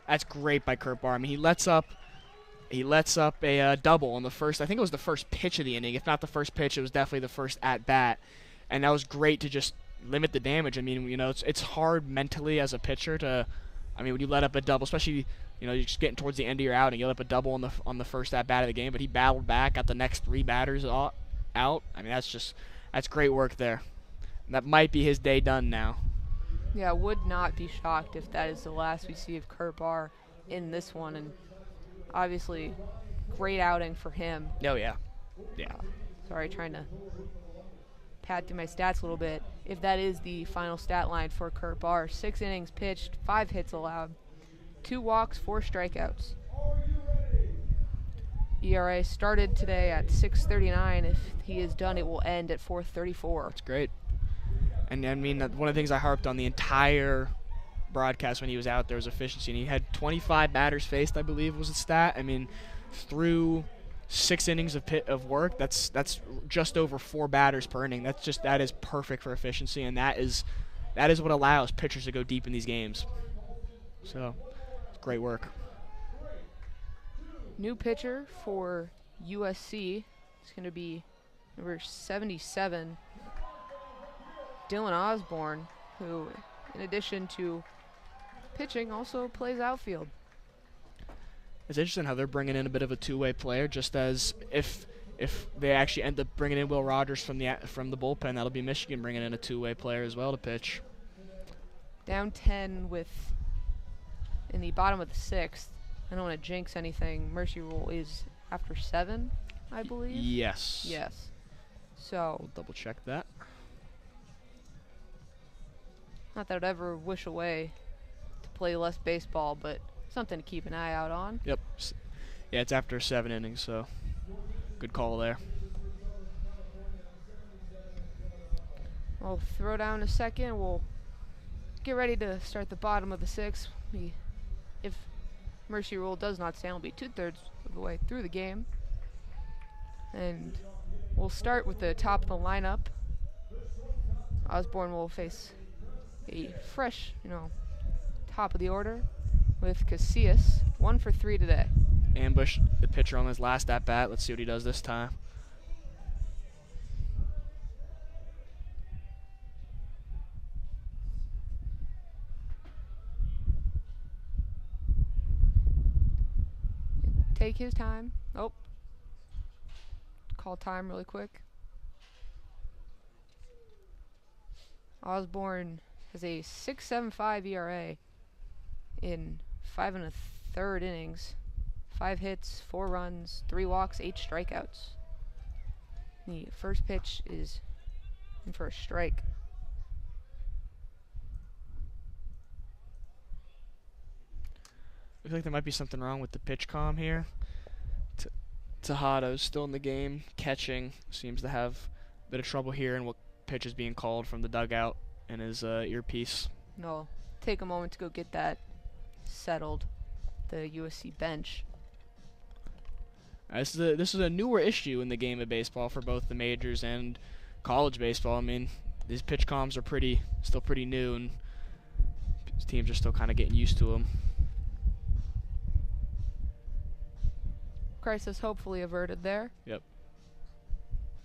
That's great by Kurt Barr. I mean, he lets up a double on the first. I think it was the first pitch of the inning. If not the first pitch, it was definitely the first at bat, and that was great to just limit the damage. I mean, you know, it's hard mentally as a pitcher to. I mean, when you let up a double, especially, you know, you're just getting towards the end of your outing, you let up a double on the first at bat of the game, but he battled back, got the next 3 batters out. I mean, that's great work there. And that might be his day done now. Yeah, would not be shocked if that is the last we see of Kurt Barr in this one, and obviously great outing for him. Oh yeah. Yeah. Sorry, trying to pad through my stats a little bit. If that is the final stat line for Kurt Barr, 6 innings pitched, 5 hits allowed, 2 walks, 4 strikeouts. ERA started today at 6.39. If he is done, it will end at 4.34. That's great. And I mean, one of the things I harped on the entire broadcast when he was out there was efficiency, and he had 25 batters faced, I believe was the stat. I mean, through 6 innings of work, that's just over 4 batters per inning. That is perfect for efficiency, and that is what allows pitchers to go deep in these games. So, great work. New pitcher for USC. It's going to be number 77, Dylan Osborne, who, in addition to pitching, also plays outfield. It's interesting how they're bringing in a bit of a two-way player, just as if they actually end up bringing in Will Rogers from the bullpen, that'll be Michigan bringing in a two-way player as well to pitch. Down 10 in the bottom of the 6th. I don't want to jinx anything. Mercy Rule is after 7, I believe. Yes. Yes. So. We'll double check that. Not that I'd ever wish away to play less baseball, but something to keep an eye out on. Yep. Yeah, it's after 7 innings, so good call there. I'll throw down a second. We'll get ready to start the bottom of the 6th. If Mercy Rule does not stand, will be 2/3 of the way through the game. And we'll start with the top of the lineup. Osborne will face a fresh, top of the order with Casillas, 1 for 3 today. Ambush the pitcher on his last at bat. Let's see what he does this time. Take his time. Oh. Call time really quick. Osborne has a 6.75 ERA in 5 1/3 innings. 5 hits, 4 runs, 3 walks, 8 strikeouts. The first pitch is in for a strike. Looks like there might be something wrong with the pitch comm here. Tejada's still in the game, catching. Seems to have a bit of trouble hearing what pitch is being called from the dugout in his earpiece. No, take a moment to go get that settled. The USC bench. This is a newer issue in the game of baseball for both the majors and college baseball. I mean, these pitch comms are still pretty new, and teams are still kind of getting used to them. Crisis hopefully averted there. Yep.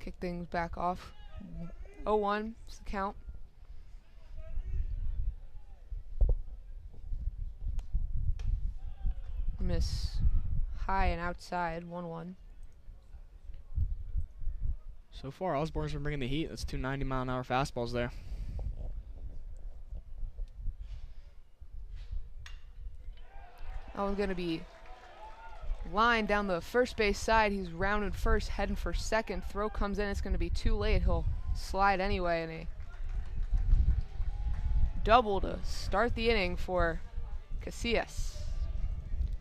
Kick things back off. 0-1 is the count. Miss high and outside, 1-1. So far, Osborne's been bringing the heat. That's 2 90-mile-an-hour fastballs there. That one's going to be lined down the first base side. He's rounded first, heading for second. Throw comes in. It's going to be too late. He'll slide anyway, and a double to start the inning for Casillas.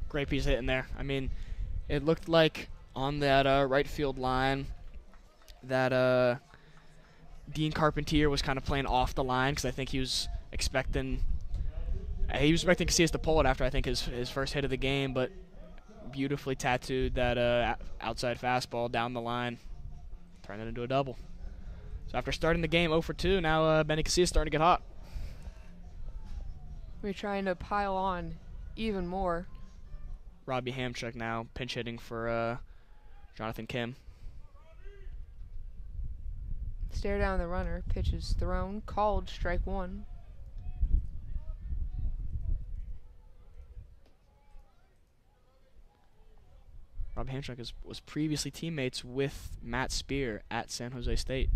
Great piece of hitting there. I mean, it looked like on that right field line that Dean Carpentier was kind of playing off the line because I think he was expecting Casillas to pull it after I think his first hit of the game, but beautifully tattooed that outside fastball down the line, turned it into a double. So after starting the game 0 for 2, now Benny Casillas starting to get hot. We're trying to pile on even more. Robbie Hamchuk now pinch hitting for Jonathan Kim. Stare down the runner. Pitch is thrown. Called. Strike 1. Rob Hamchuk was previously teammates with Matt Spear at San Jose State.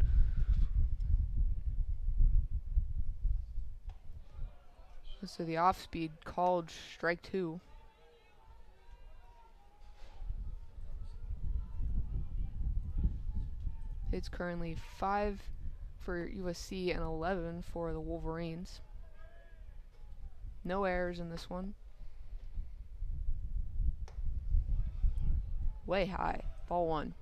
So the off-speed called. Strike 2. It's currently 5 for USC and 11 for the Wolverines. No errors in this one. Way high. Ball 1.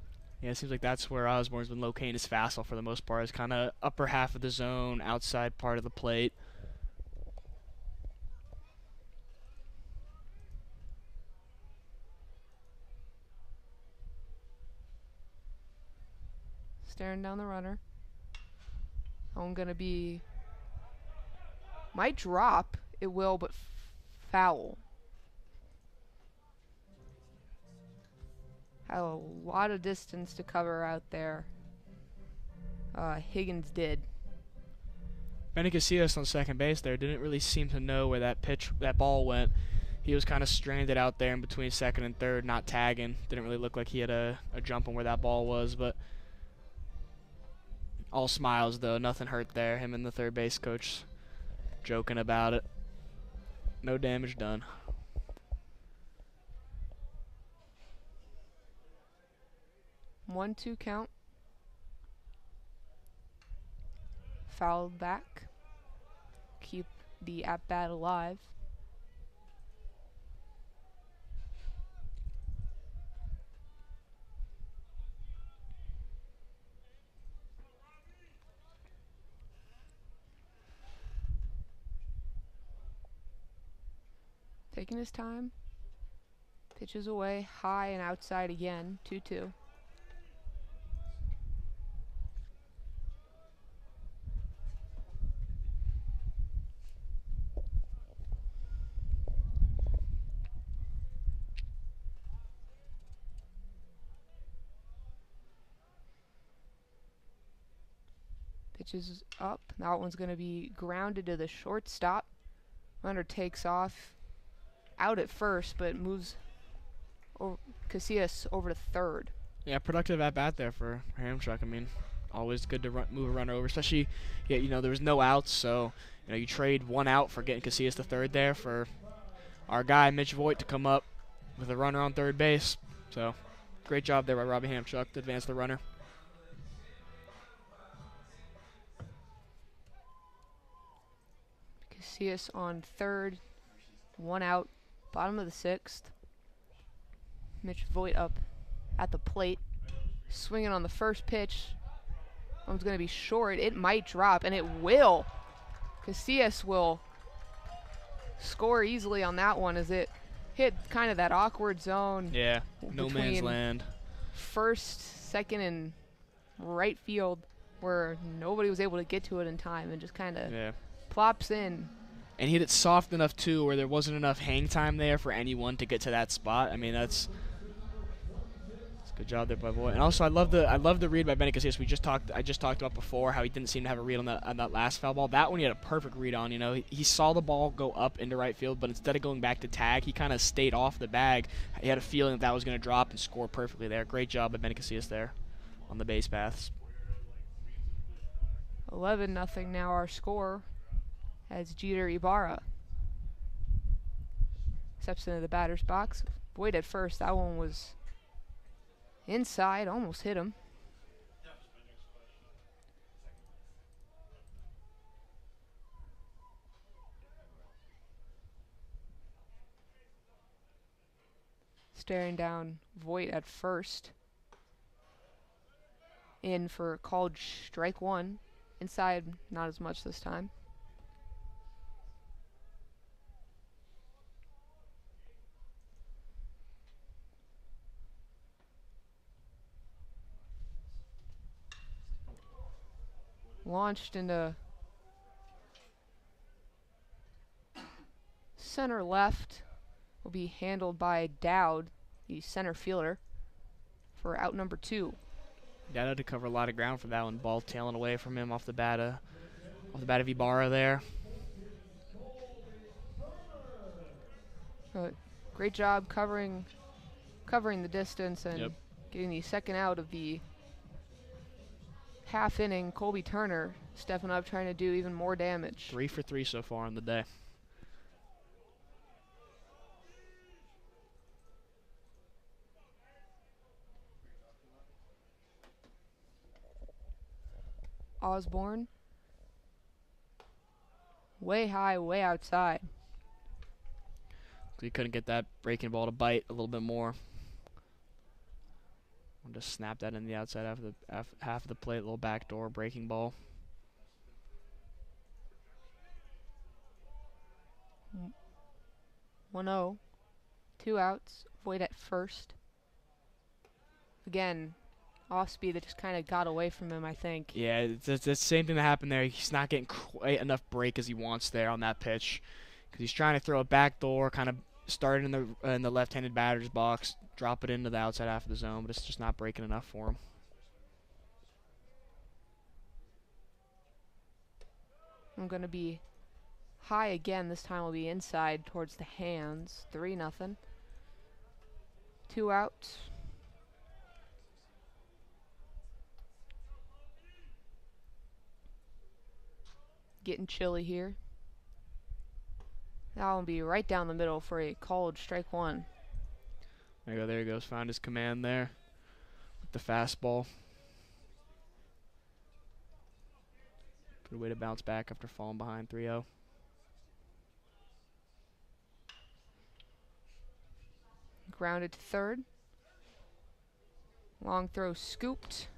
Yeah, it seems like that's where Osborne's been locating his fastball for the most part. It's kind of upper half of the zone, outside part of the plate. Staring down the runner. I'm gonna be, might drop. It will, but foul. Had a lot of distance to cover out there. Higgins did. Benny Casillas on second base there didn't really seem to know where that ball went. He was kind of stranded out there in between second and third, not tagging. Didn't really look like he had a jump on where that ball was, but all smiles though. Nothing hurt there. Him and the third base coach joking about it. No damage done. One, 2 count. Fouled back. Keep the at-bat alive. Taking his time. Pitches away, high and outside again. 2-2. Pitches up. That one's going to be grounded to the shortstop. Runner takes off. Out at first, but moves Casillas over to third. Yeah, productive at bat there for Hamchuk. I mean, always good to move a runner over, especially there was no outs, so you trade one out for getting Casillas to third there for our guy Mitch Voigt to come up with a runner on third base. So great job there by Robbie Hamchuk to advance the runner. Casillas on third, 1 out, bottom of the 6th. Mitch Voigt up at the plate, swinging on the first pitch. One's going to be short. It might drop, and it will. Casillas will score easily on that one as it hit kind of that awkward zone. Yeah, no man's land. First, second, and right field where nobody was able to get to it in time and just kind of plops in. And he hit it soft enough, too, where there wasn't enough hang time there for anyone to get to that spot. I mean, that's a good job there by Voigt. And also, I love the read by Benny Casillas. I just talked about before how he didn't seem to have a read on that last foul ball. That one he had a perfect read on. You know, he saw the ball go up into right field, but instead of going back to tag, he kind of stayed off the bag. He had a feeling that was going to drop and score perfectly there. Great job by Benny Casillas there on the base paths. 11-0 now our score as Jeter Ibarra steps into the batter's box. Voigt at first. That one was inside, almost hit him. Staring down Voigt at first. In for called strike 1. Inside, not as much this time. Launched into center left. Will be handled by Dowd, the center fielder, for out number 2. Dowd had to cover a lot of ground for that one. Ball tailing away from him off the bat of Ibarra there. Great job covering the distance and getting the second out of the half inning. Colby Turner stepping up, trying to do even more damage. 3 for 3 so far on the day. Osborne, way high, way outside. He couldn't get that breaking ball to bite a little bit more. I'll just snap that in the outside half of the plate, little backdoor breaking ball. 1-0, 2 outs. Voigt at first. Again, off speed that just kind of got away from him, I think. Yeah, it's the same thing that happened there. He's not getting quite enough break as he wants there on that pitch, because he's trying to throw a backdoor, kind of start in the left-handed batter's box, drop it into the outside half of the zone, but it's just not breaking enough for him. I'm going to be high again. This time will be inside towards the hands. 3-0. 2 outs. Getting chilly here. That will be right down the middle for a called strike 1. There he goes. Found his command there with the fastball. Good way to bounce back after falling behind 3-0. Grounded to third. Long throw scooped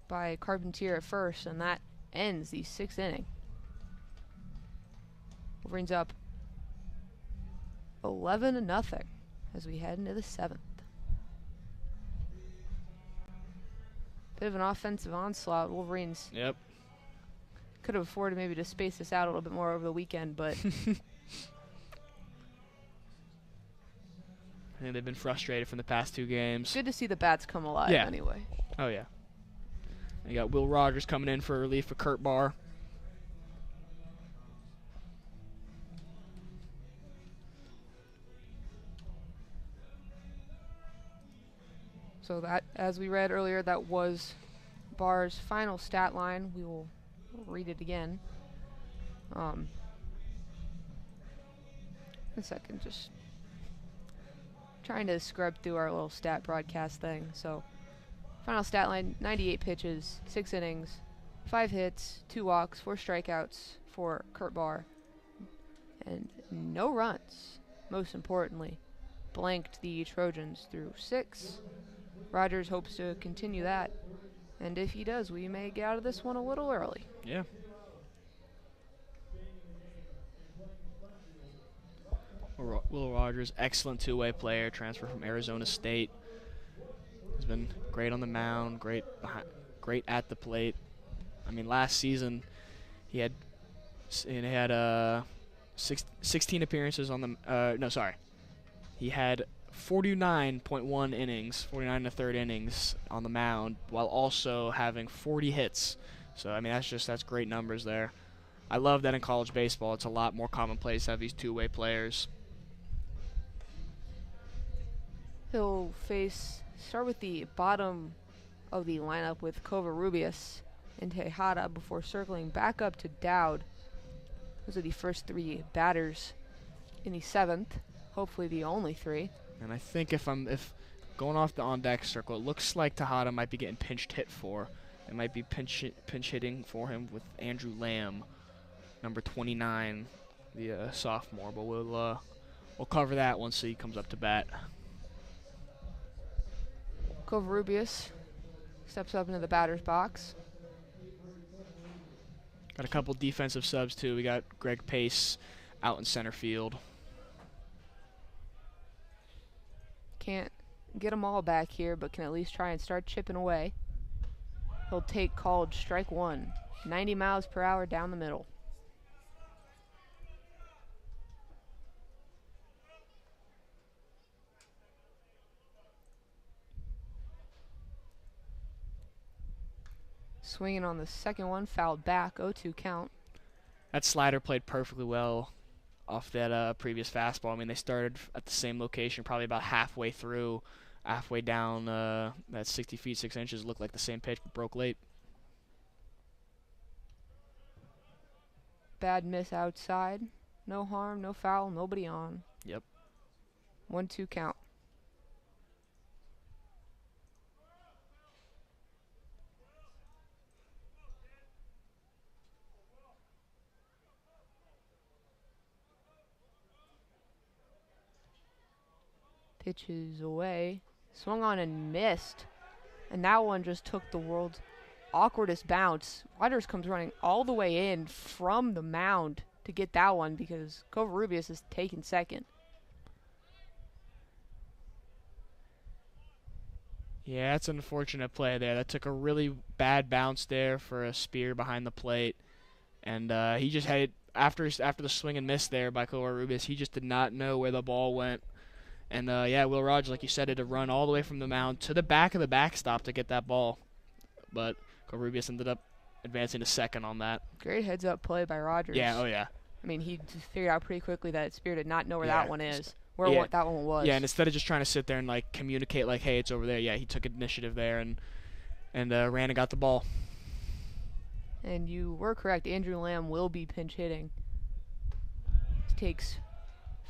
by Carpentier at first, and that ends the 6th inning. Wolverines up 11-0 as we head into the 7th. Bit of an offensive onslaught. Wolverines could have afforded maybe to space this out a little bit more over the weekend, but I think they've been frustrated from the past 2 games. good to see the bats come alive anyway. Oh, yeah. You got Will Rogers coming in for relief for Kurt Barr. So that, as we read earlier, that was Barr's final stat line. We will read it again. A second, just trying to scrub through our little stat broadcast thing. So, final stat line, 98 pitches, 6 innings, 5 hits, 2 walks, 4 strikeouts for Kurt Barr, and no runs. Most importantly, blanked the Trojans through 6. Rogers hopes to continue that, and if he does, we may get out of this one a little early. Yeah. Will Rogers, excellent two-way player, transfer from Arizona State. He's been great on the mound, great at the plate. I mean, last season he had 16 appearances on the he had 49.1 innings, 49 and a third innings on the mound, while also having 40 hits. So I mean, that's great numbers there. I love that in college baseball. It's a lot more commonplace to have these two-way players. He'll start with the bottom of the lineup with Covarrubias and Tejada before circling back up to Dowd. Those are the first 3 batters in the 7th, hopefully the only 3. And I think if going off the on-deck circle, it looks like Tejada might be getting pinch hit for. It might be pinch hitting for him with Andrew Lamb, number 29, the sophomore. But we'll cover that once he comes up to bat. Covarrubias steps up into the batter's box. Got a couple defensive subs, too. We got Greg Pace out in center field. Can't get them all back here, but can at least try and start chipping away. He'll take called strike 1, 90 miles per hour down the middle. Swinging on the second one, fouled back, 0-2 count. That slider played perfectly well off that previous fastball. I mean, they started at the same location, probably about halfway down that 60 feet, 6 inches. Looked like the same pitch, but broke late. Bad miss outside. No harm, no foul, nobody on. Yep. 1-2 count. Pitches away, swung on and missed, and that one just took the world's awkwardest bounce. Waters comes running all the way in from the mound to get that one because Covarrubias is taking second. Yeah, that's an unfortunate play there. That took a really bad bounce there for a spear behind the plate, and he just had after the swing and miss there by Covarrubias, he just did not know where the ball went. And, Will Rogers, like you said, had to run all the way from the mound to the back of the backstop to get that ball. But Covarrubias ended up advancing to second on that. Great heads-up play by Rogers. Yeah, oh, yeah. I mean, he figured out pretty quickly that Spear did not know where Yeah, that one is, what that one was. Yeah, and instead of just trying to sit there and, communicate, hey, it's over there, he took initiative there and ran and got the ball. And you were correct. Andrew Lamb will be pinch hitting. Takes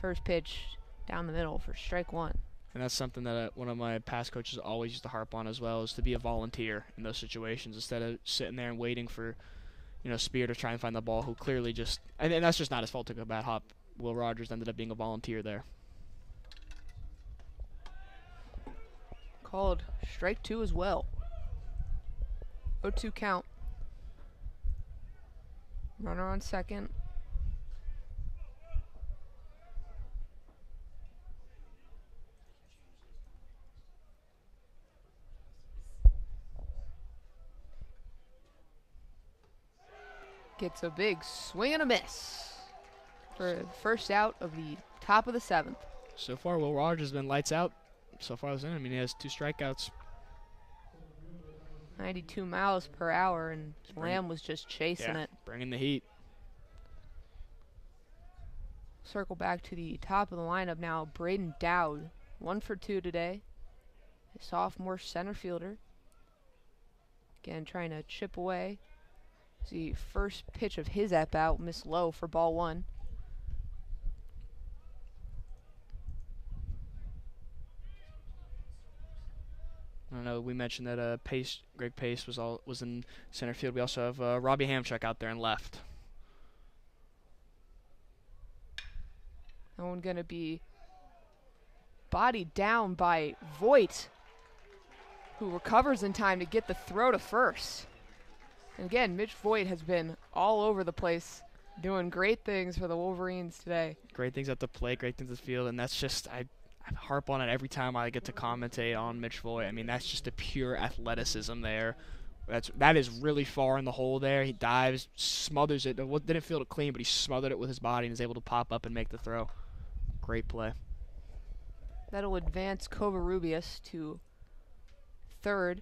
first pitch down the middle for strike 1. And that's something that one of my past coaches always used to harp on as well, is to be a volunteer in those situations instead of sitting there and waiting for, Spear to try and find the ball, who clearly just – and that's just not his fault to go bad hop. Will Rogers ended up being a volunteer there. Called strike 2 as well. 0-2 count. Runner on second. Gets a big swing and a miss for the first out of the top of the 7th. So far, Will Rogers has been lights out so far this inning. I mean, he has 2 strikeouts. 92 miles per hour, and Lamb was just chasing it. Bringing the heat. Circle back to the top of the lineup now. Braden Dowd, 1 for 2 today. A sophomore center fielder. Again, trying to chip away. The first pitch of his at-bat, miss low for ball 1. I don't know, we mentioned that Greg Pace was in center field. We also have Robbie Hamchuk out there in left. That one going to be bodied down by Voigt, who recovers in time to get the throw to first. And again, Mitch Voigt has been all over the place, doing great things for the Wolverines today. Great things at the plate, great things at the field, and that's just I harp on it every time I get to commentate on Mitch Voigt. I mean, that's just a pure athleticism there. That is really far in the hole there. He dives, smothers it. Didn't feel it clean, but he smothered it with his body and is able to pop up and make the throw. Great play. That'll advance Covarrubias to third.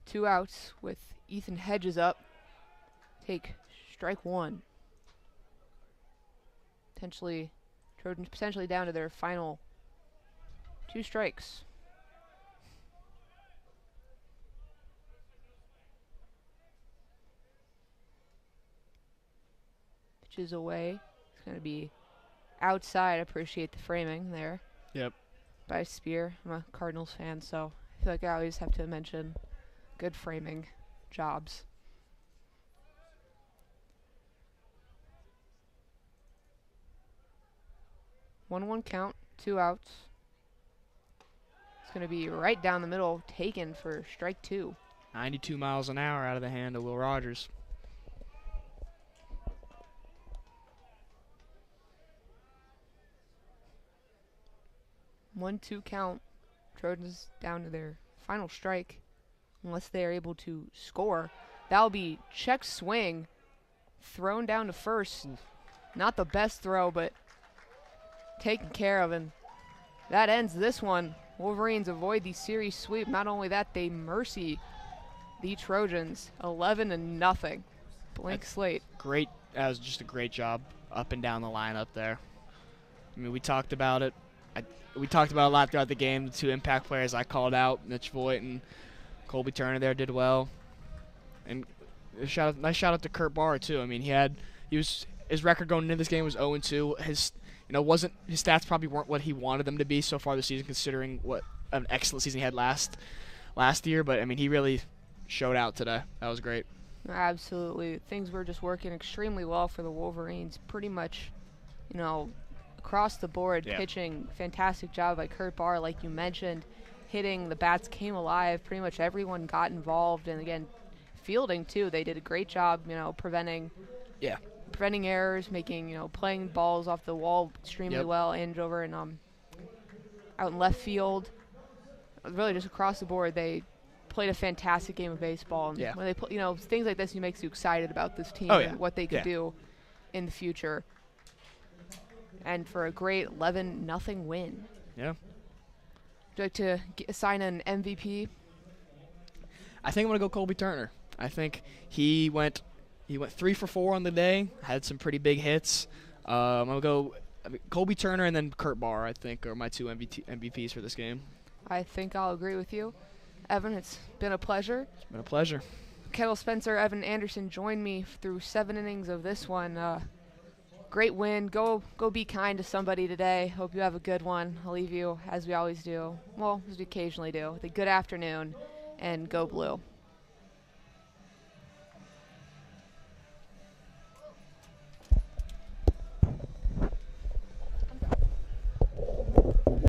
2 outs with Ethan Hedges up. Take strike one. Trojans potentially down to their final 2 strikes. Pitches away. It's going to be outside. I appreciate the framing there. Yep. By Spear. I'm a Cardinals fan, so I feel like I always have to mention good framing jobs. 1-1 count, 2 outs. It's going to be right down the middle, taken for strike 2. 92 miles an hour out of the hand of Will Rogers. One, 2 count. Trojans down to their final strike, unless they are able to score. That'll be check swing, thrown down to first. Not the best throw, but taken care of, and that ends this one. Wolverines avoid the series sweep. Not only that, they mercy the Trojans 11-0. Blank slate. Great. That was just a great job up and down the lineup there. I mean, we talked about it. We talked about it a lot throughout the game. The 2 impact players I called out, Mitch Voigt and Colby Turner there, did well. And nice shout out to Kurt Barr too. I mean, his record going into this game was 0-2. His stats probably weren't what he wanted them to be so far this season, considering what an excellent season he had last year. But I mean, he really showed out today. That was great. Absolutely, things were just working extremely well for the Wolverines. Pretty much, across the board, pitching. Fantastic job by Kurt Barr, like you mentioned. Hitting, the bats came alive. Pretty much everyone got involved, and again, fielding too. They did a great job, preventing errors, making, playing balls off the wall extremely well. Andover and out in left field. Really just across the board, they played a fantastic game of baseball. And when they play, things like this, it makes you excited about this team and what they could do in the future. And for a great 11-0 win. Yeah. Would you like to assign an MVP? I think I'm going to go Colby Turner. I think he went 3 for 4 on the day, had some pretty big hits. I'm going to go Colby Turner and then Kurt Barr, I think, are my 2 MVPs for this game. I think I'll agree with you. Evan, it's been a pleasure. It's been a pleasure. Kendall Spencer, Evan Anderson joined me through 7 innings of this one. Great win. Go be kind to somebody today. Hope you have a good one. I'll leave you, as we always do, as we occasionally do, with a good afternoon, and go blue.